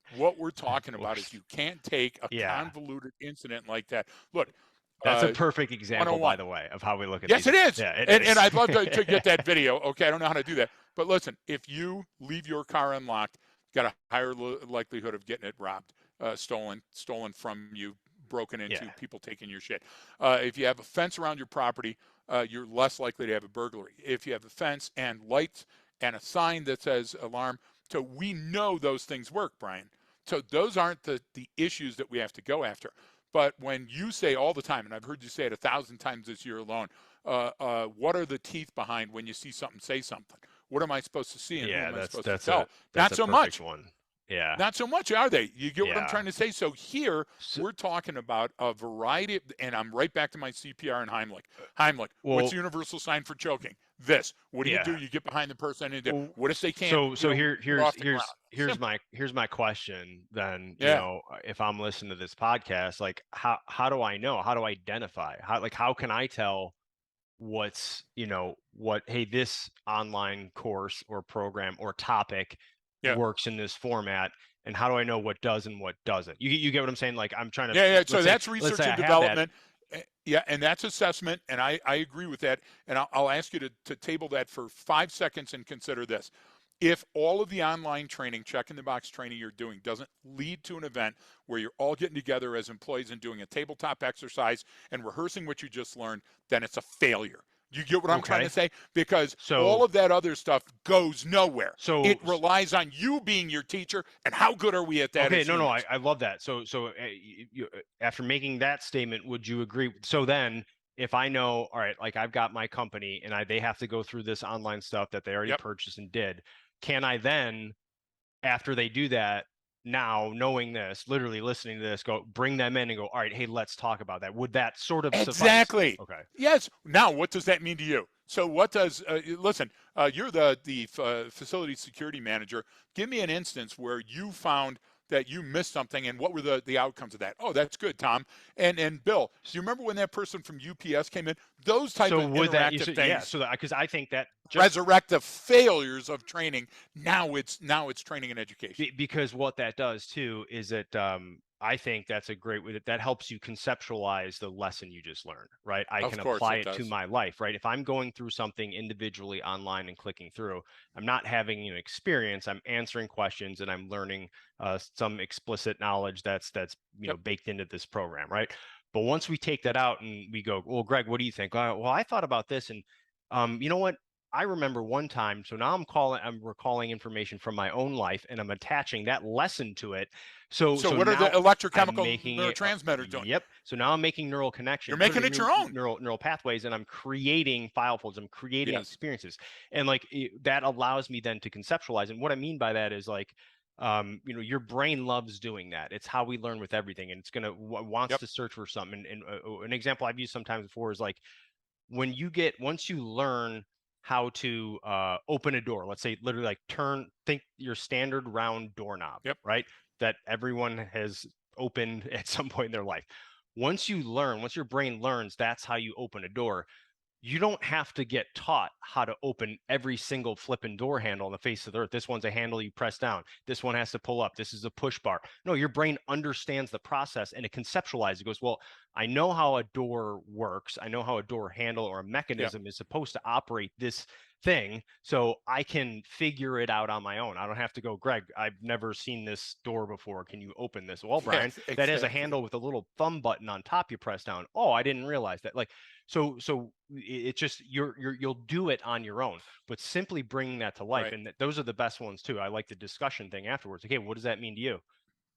What we're talking about is you can't take a Yeah. convoluted incident like that. Look, That's a perfect example, by 101. the way, of how we look at Yes, these. it is. Yeah, it And is. I'd love to get that video. Okay, I don't know how to do that. But listen, if you leave your car unlocked, you got a higher likelihood of getting it robbed, stolen from you, broken Yeah. into, people taking your shit. If you have a fence around your property, you're less likely to have a burglary. If you have a fence and lights and a sign that says alarm, so we know those things work, Brian. So those aren't the issues that we have to go after. But when you say all the time, and I've heard you say it 1,000 times this year alone, what are the teeth behind when you see something, say something? What am I supposed to see and who Yeah, am I that's supposed to that's a tell? that's Not a so perfect much. one. Yeah. Not so much, are they? You get what I'm Yeah. trying to say? So here So, we're talking about a variety of, and I'm right back to my CPR and Heimlich. Heimlich, what's well, the universal sign for choking? This. What do? yeah. You get behind the person and do. Well, What if they can't, so here get here's off the ground? here's here's Simple. my question then, Yeah. if I'm listening to this podcast, like how do I know? How do I identify? How can I tell what's, what, hey, this online course or program or topic Yeah. works in this format, and how do I know what does and what doesn't? You get what I'm saying? Like I'm trying to, Yeah. So let's say that's let's research say and I have that. development. Yeah, and that's assessment, and I agree with that. And I'll ask you to table that for 5 seconds and consider this. If all of the online training, check in the box training you're doing, doesn't lead to an event where you're all getting together as employees and doing a tabletop exercise and rehearsing what you just learned, then it's a failure. You get what I'm trying to Okay. say? Because all So of that other stuff goes nowhere. so It relies on you being your teacher, and how good are we at that Okay, as no, humans? I love that. After making that statement, would you agree? So then, if I know, all right, like I've got my company and they have to go through this online stuff that they already Yep. purchased and did, can I then, after they do that, now knowing this, literally listening to this, go bring them in and go, all right, hey, let's talk about that. Would that sort of suffice? Exactly. Okay. Yes. Now, what does that mean to you? So, what does listen? You're the facility security manager. Give me an instance where you found that you missed something, and what were the outcomes of that? Oh, that's good, Tom. And Bill, do you remember when that person from UPS came in? Those type So of would that, interactive yeah, things so that, because I think that just resurrect the failures of training. Now it's training and education. because what that does too is that I think that's a great way that helps you conceptualize the lesson you just learned, right? I Of can course, apply it it to does. my life, right? If I'm going through something individually online and clicking through, I'm not having an experience. I'm answering questions and I'm learning some explicit knowledge that's Yep. baked into this program, right? But once we take that out and we go, well, Greg, what do you think? Well, I thought about this, and you know what? I remember one time, so now I'm recalling information from my own life and I'm attaching that lesson to it. So So, so what are the now I'm electrochemical making it neurotransmitters doing? yep. So now I'm making neural You're connections, making literally it your own. neural pathways, and I'm creating file folds. I'm creating Yes. experiences, and like that allows me then to conceptualize. And what I mean by that is like your brain loves doing that. It's how we learn with everything, and it's gonna wants Yep. to search for something. And an example I've used sometimes before is like once you learn how to open a door, let's say literally like think your standard round doorknob, Yep. right? That everyone has opened at some point in their life. Once your brain learns that's how you open a door, you don't have to get taught how to open every single flipping door handle on the face of the earth. This one's a handle you press down. This one has to pull up. This is a push bar. No, your brain understands the process and it conceptualizes. It goes, well, I know how a door works. I know how a door handle or a Yeah. mechanism is supposed to operate this thing. So I can figure it out on my own. I don't have to go, Greg, I've never seen this door before. Can you open this? Well, Yeah. Brian, that has a Exactly. handle with a little thumb button on top you press down. Oh, I didn't realize that. Like, so it's just you'll do it on your own, but simply bringing that to life, Right. and those are the best ones too. I like the discussion thing afterwards. Okay, what does that mean to you?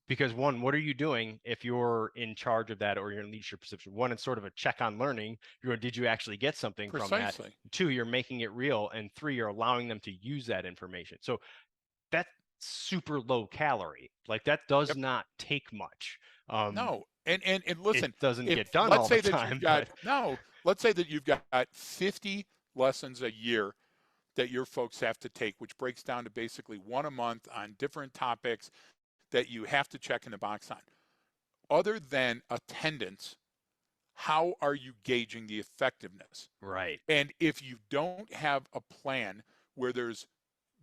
Because one, what are you doing if you're in charge of that or you're in leadership position? One, it's sort of a check on learning. Did you actually get something from that? Precisely. Two, you're making it real, and three, you're allowing them to use that information. So that's super low calorie. Like that does Yep. not take much. Um, No. And it listen, doesn't if get done let's all the say that you've time, got but no, let's say that you've got 50 lessons a year that your folks have to take, which breaks down to basically one a month on different topics that you have to check in the box on. Other than attendance, how are you gauging the effectiveness? right. And if you don't have a plan where there's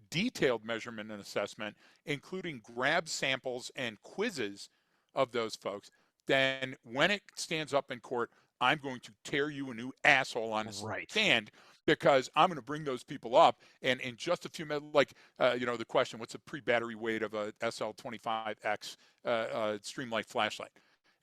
detailed measurement and assessment, including grab samples and quizzes of those folks, then when it stands up in court, I'm going to tear you a new asshole on a Right. stand because I'm going to bring those people up. And in just a few minutes, like, the question, what's the pre-battery weight of a SL25X Streamlight flashlight?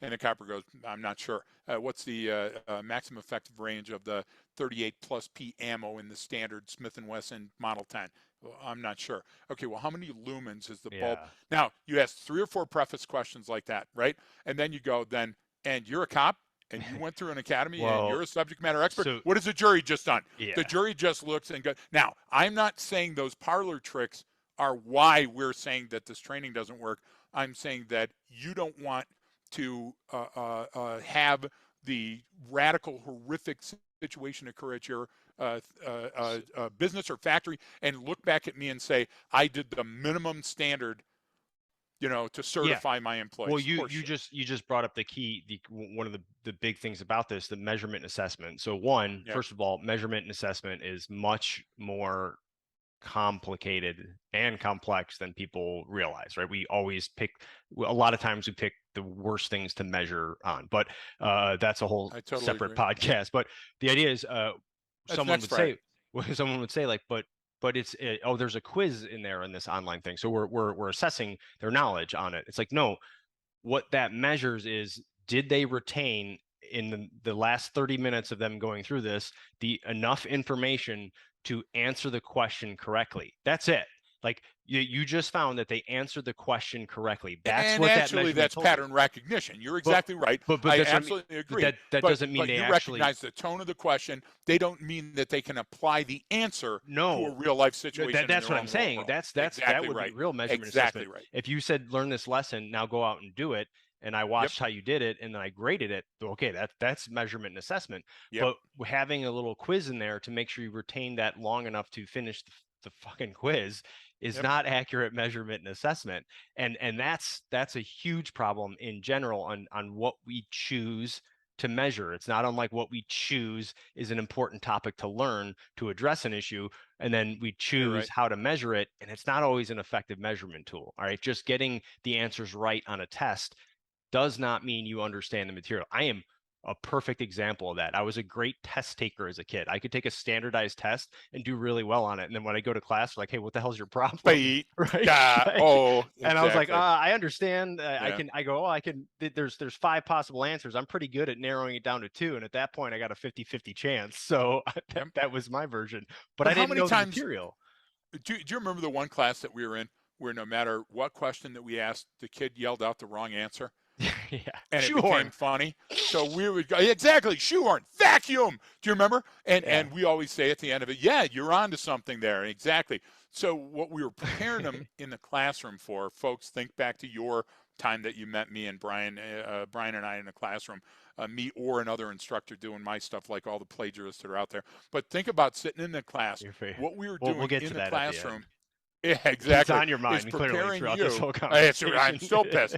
And the copper goes, I'm not sure. What's the maximum effective range of the 38 plus P ammo in the standard Smith & Wesson Model 10? Well, I'm not sure. Okay, well, how many lumens is the bulb? Yeah. Now, you ask 3 or 4 preface questions like that, right? And then you go, and you're a cop? and you went through an academy and Well, you're a subject matter expert, so what has the jury just done? The yeah, jury just looks and goes. Now, I'm not saying those parlor tricks are why we're saying that this training doesn't work. I'm saying that you don't want to have the radical, horrific situation occur at your business or factory and look back at me and say, I did the minimum standard, to yeah. certify my Well, employees. you Horseshit. just brought up the key, one of the big things about this, the measurement and assessment. So one, Yep. first of all, measurement and assessment is much more complicated and complex than people realize, right? We always pick, a lot of times we pick the worst things to measure on, but that's a whole I totally separate agree. podcast. But the idea is, That's someone next would say, Friday. someone would say like, but it's oh, there's a quiz in there in this online thing, so we're assessing their knowledge on it. It's like, no, what that measures is, did they retain in the last 30 minutes of them going through this the enough information to answer the question correctly? That's it. Like, you just found that they answered the question correctly. That's And what that actually, measurement that's told you. pattern recognition. You're But exactly right. but I that's what I mean. absolutely agree. That But doesn't mean but they you actually, recognize the tone of the question. They don't mean that they can apply the answer to a no. real life situation in That's their what I'm own real saying. world. That Exactly would be right. real measurement Exactly assessment. right. If you said, learn this lesson, now go out and do it, and I Yep. watched how you did it and then I graded it, okay, that's measurement and assessment. Yep. But having a little quiz in there to make sure you retain that long enough to finish the fucking quiz is Yep. not accurate measurement and assessment. And that's a huge problem in general on what we choose to measure. It's not unlike what we choose is an important topic to learn to address an issue, and then we You're choose right. how to measure it, and it's not always an effective measurement tool. All right, just getting the answers right on a test does not mean you understand the material. I am a perfect example of that. I was a great test taker as a kid. I could take a standardized test and do really well on it. And then when I go to class, like, hey, what the hell's your problem? Bait. Right. Like, Oh, and I was like, exactly. I understand. Yeah. I go, oh, I can, there's five possible answers. I'm pretty good at narrowing it down to two. And at that point, I got a 50-50 chance. So Yep. that was my version, but But I how didn't many know the times material. do you remember the one class that we were in where no matter what question that we asked, the kid yelled out the wrong answer? Yeah. And it became Shoehorn. funny. So we would go, exactly, shoehorn, vacuum. Do you remember? Yeah. And we always say at the end of it, yeah, you're on to something there. Exactly. So what we were preparing them in the classroom for, folks, think back to your time that you met me and Brian and I in the classroom, me or another instructor doing my stuff like all the plagiarists that are out there. But think about sitting in the class. Your favorite. What we were We'll doing get in to the that at the end. classroom. Yeah, It's exactly. on your Is mind clearly preparing throughout this you. whole conversation. I'm still pissed.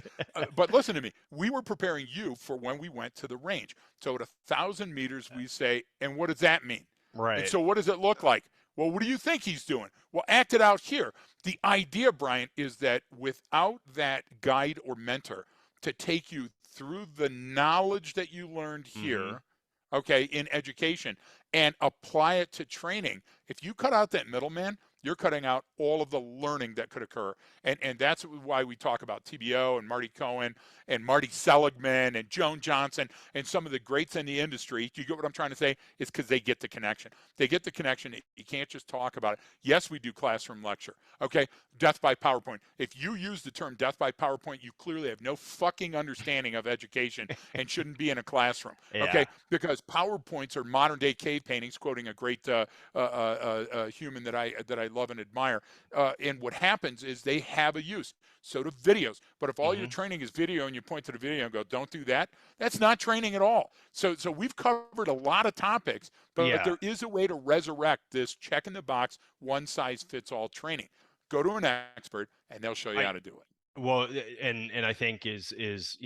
But listen to me. We were preparing you for when we went to the range. So at 1,000 meters, we say, and what does that mean? And Right. so what does it look like? Well, what do you think he's doing? Well, act it out here. The idea, Brian, is that without that guide or mentor to take you through the knowledge that you learned Mm-hmm. here, okay, in education and apply it to training, if you cut out that middleman, you're cutting out all of the learning that could occur. And that's why we talk about TBO and Marty Cohen and Marty Seligman and Joan Johnson and some of the greats in the industry. You get what I'm trying to say? It's because they get the connection. They get the connection. You can't just talk about it. Yes, we do classroom lecture. Okay, death by PowerPoint. If you use the term death by PowerPoint, you clearly have no fucking understanding of education and shouldn't be in a classroom. Yeah. Okay, because PowerPoints are modern day cave paintings, quoting a great human that I love and admire. And what happens is they have a use. So do videos. But if all your Mm-hmm. training is video and you point to the video and go, don't do that, that's not training at all. So we've covered a lot of topics, but Yeah. there is a way to resurrect this check in the box, one size fits all training. Go to an expert and they'll show you I how to do it. well, and I think is is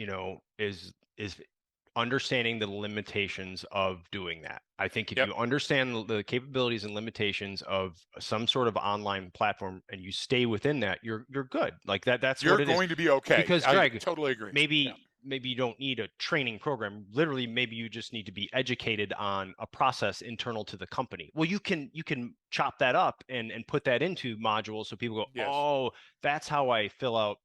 understanding the limitations of doing that. I think if Yep. you understand the capabilities and limitations of some sort of online platform and you stay within that, you're good. Like that's what You're it is. going to be okay. Because I Greg, totally agree. Yeah. maybe you don't need a training program. Literally, maybe you just need to be educated on a process internal to the company. Well, you can chop that up and put that into modules so people go, Yes. oh, that's how I fill out,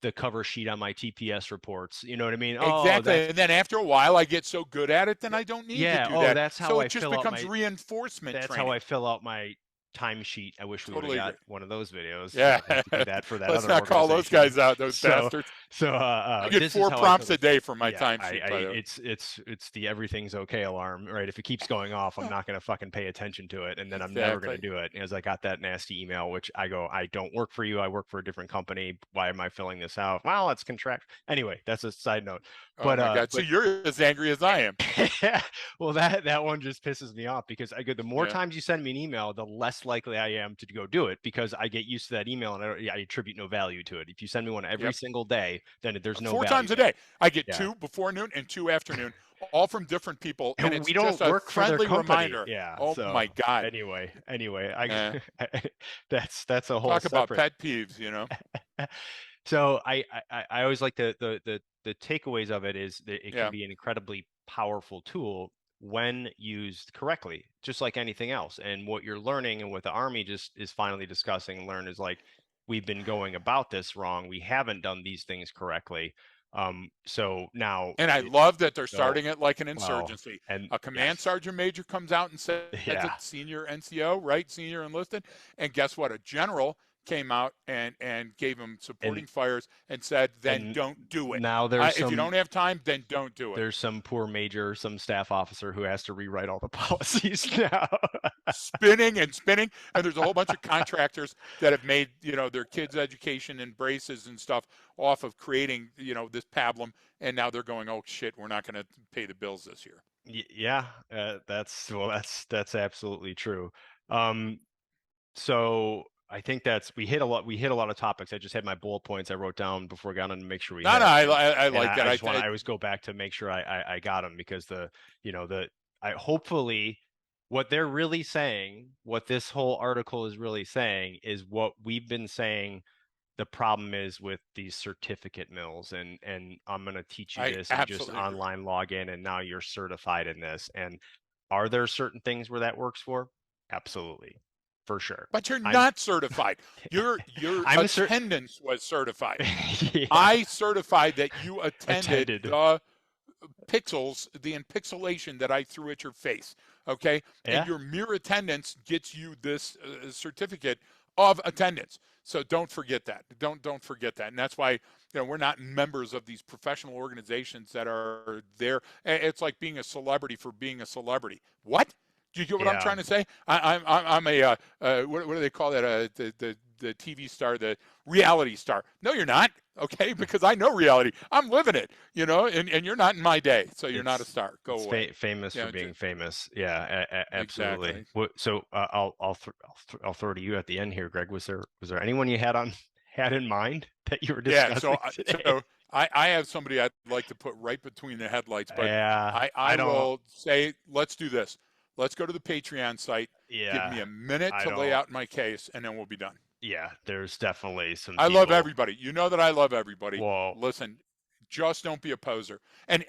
the cover sheet on my TPS reports. You know what I mean? Oh, Exactly. that's And then after a while, I get so good at it, then I don't need to yeah. do Oh, that. that's how So I it just fill out becomes my reinforcement that's how training. I fill out my timesheet. I wish we would have Totally got agree. one of those videos. Yeah. I have to do that for that Let's other not call those organization. guys out, those So, bastards. I get this is 4 how I fill prompts a this. day for my Yeah, timesheet, by the way. it's the everything's okay alarm, right? If it keeps going off, I'm not going to fucking pay attention to it, and then I'm never going to Exactly. do it. As I got that nasty email, which I go, I don't work for you. I work for a different company. Why am I filling this out? Well, it's contract. Anyway, that's a side note. Oh my God. So But you're as angry as I am. yeah, well, that one just pisses me off because I go, the more Yeah. times you send me an email, the less likely I am to go do it because I get used to that email and I attribute no value to it. If you send me one every Yep. single day, then there's no 4 value times a there. day. I get Yeah. 2 before noon and 2 afternoon, all from different people, and And it's we just don't a work for their friendly company. reminder. Yeah. Oh So my God. anyway, Eh, that's a whole talk about separate. pet peeves, you know? So I always like the takeaways of it is that it can Yeah. be an incredibly powerful tool when used correctly, just like anything else. And what you're learning and what the Army just is finally discussing and learn is like we've been going about this wrong. We haven't done these things correctly. So now And I love that they're so starting it like an well insurgency. and A command yes, sergeant major comes out and says yeah. it, senior NCO, right? Senior enlisted. And guess what? A general came out and gave him And supporting fires and said, then and don't do it. now If you don't have time, then don't do it. there's some poor major, some staff officer who has to rewrite all the policies now. Spinning and spinning, and there's a whole bunch of contractors that have made their kids' education and braces and stuff off of creating this pablum, and now they're going, oh shit, we're not going to pay the bills this year. Yeah, that's absolutely true. Um, so I think that's we hit a lot of topics. I just had my bullet points I wrote down before I got on to make sure we No, hit no, them. I And like that. I just want to I always go back to make sure I got them because the I hopefully what they're really saying, what this whole article is really saying is what we've been saying the problem is with these certificate mills and I'm going to teach you I this and you just absolutely agree. online log in and now you're certified in this. And are there certain things where that works for? Absolutely. For sure. But you're I'm not certified. Your I'm a cert attendance was certified. yeah, I certified that you attended attended. the pixels, the pixelation that I threw at your face. Okay. And Yeah. your mere attendance gets you this certificate of attendance. So don't forget that. Don't forget that. And that's why we're not members of these professional organizations that are there. It's like being a celebrity for being a celebrity. What? Do you get what I'm Yeah. trying to say? I'm a what do they call that? The TV star, the reality star. No, you're not. Okay, because I know reality. I'm living it. And you're not in my day, so you're not a It's star. Go away. famous for being famous. Yeah, absolutely. Exactly. So I'll throw to you at the end here, Greg. Was there anyone you had in mind that you were Yeah. discussing today? So I have somebody I'd like to put right between the headlights, but Yeah, I I don't. will say let's do this. Let's go to the Patreon site. Give Yeah, me a minute I to lay don't. out my case, and then we'll be done. Yeah, there's definitely some I love people. everybody. You know that I love everybody. Well, Listen, just don't be a poser. And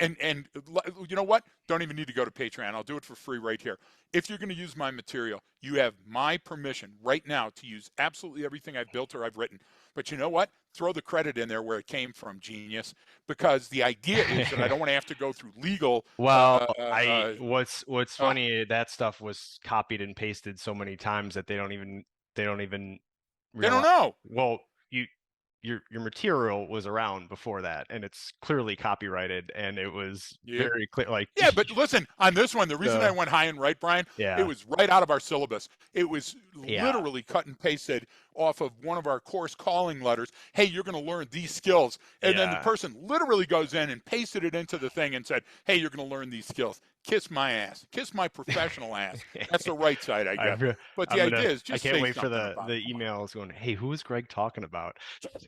you know what? Don't even need to go to Patreon. I'll do it for free right here. If you're going to use my material, you have my permission right now to use absolutely everything I've built or I've written. But you know what? Throw the credit in there where it came from, genius. Because the idea is that I don't want to have to go through legal. well, Uh, what's uh, funny, that stuff was copied and pasted so many times that they don't even they don't realize. know. Well, you your material was around before that, and it's clearly copyrighted, and it was Yeah. very clear. Like, Yeah, but listen, on this one, the reason I the went high and right, Brian, it yeah, was right out of our syllabus. It was yeah, literally cut and pasted off of one of our course calling letters. Hey, you're going to learn these skills. And then the yeah. person literally goes in and pasted it into the thing and said, hey, you're going to learn these skills. Kiss my ass. Kiss my professional ass. That's the right side, I guess. I'm, But the I'm gonna. idea is I just can't say wait for something the about it. the Come on. emails going. Hey, who is Greg talking about?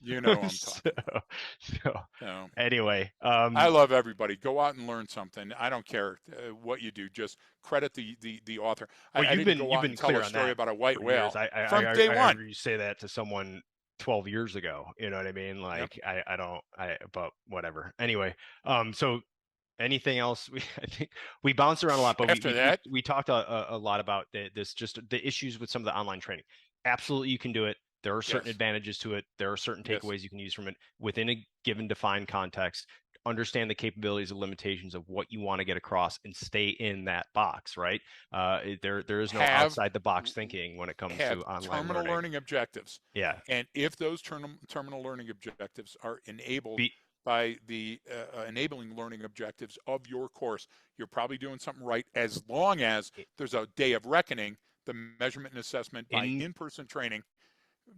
You know who I'm so, talking about. so So, anyway, I love everybody. Go out and learn something. I don't care what you do. Just credit the author. well, I didn't go you've out and been tell clear a on story that about a white for years. whale from day I one. heard you say that to someone 12 years ago. You know what I mean? Yep. Like, I don't. But whatever. Anyway, so anything else? I think we bounced around a lot, but After that, we talked a lot about this, just the issues with some of the online training. Absolutely, you can do it. There are certain yes, advantages to it. There are certain yes, takeaways you can use from it within a given defined context. understand the capabilities and limitations of what you want to get across and stay in that box, right? There is no Have outside the box thinking when it comes to have online terminal learning. learning objectives. Yeah. And if those terminal learning objectives are enabled Be by the enabling learning objectives of your course, you're probably doing something right, as long as there's a day of reckoning, the measurement and assessment by in in-person training,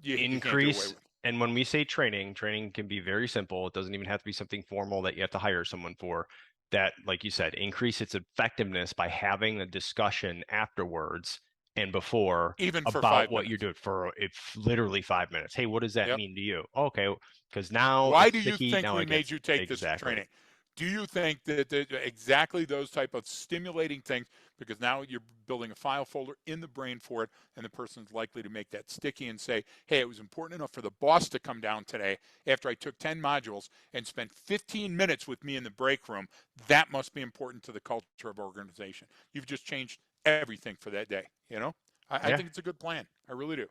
you can't do away increase. with. And when we say training, training can be very simple. It doesn't even have to be something formal that you have to hire someone for. That, like you said, increase its effectiveness by having a discussion afterwards and before Even for about five what you're minutes. doing for it's literally 5 minutes. Hey, what does that Yep. mean to you? Okay, because now Why it's do you sticky. think Now we it made gets you take this exactly. training? Do you think that exactly those type of stimulating things, because now you're building a file folder in the brain for it, and the person's likely to make that sticky and say, hey, it was important enough for the boss to come down today after I took 10 modules and spent 15 minutes with me in the break room. That must be important to the culture of organization. You've just changed everything for that day. I Yeah. think it's a good plan. I really do.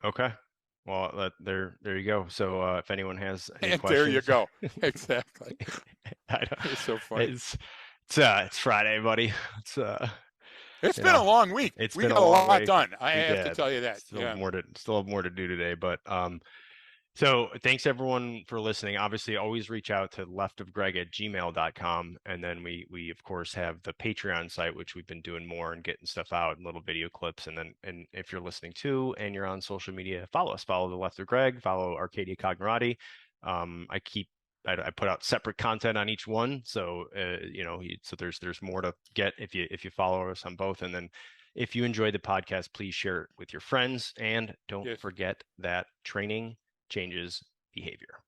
Okay. Well, there you go. So if anyone has any And there you questions, go. Exactly. I don't, It's so funny. it's Friday, buddy. It's It's you been know, a long week. it's We been got a a long lot week. done. I We have to did. tell you that. Yeah. Still have more to do today, but so thanks everyone for listening. Obviously, always reach out to leftofgreg@gmail.com. And then we of course have the Patreon site, which we've been doing more and getting stuff out and little video clips. And if you're listening too and you're on social media, follow us. Follow the Left of Greg, follow Arcadia Cognerati. I put out separate content on each one. So so there's more to get if you follow us on both. And then if you enjoyed the podcast, please share it with your friends and don't Yes. forget that training changes behavior.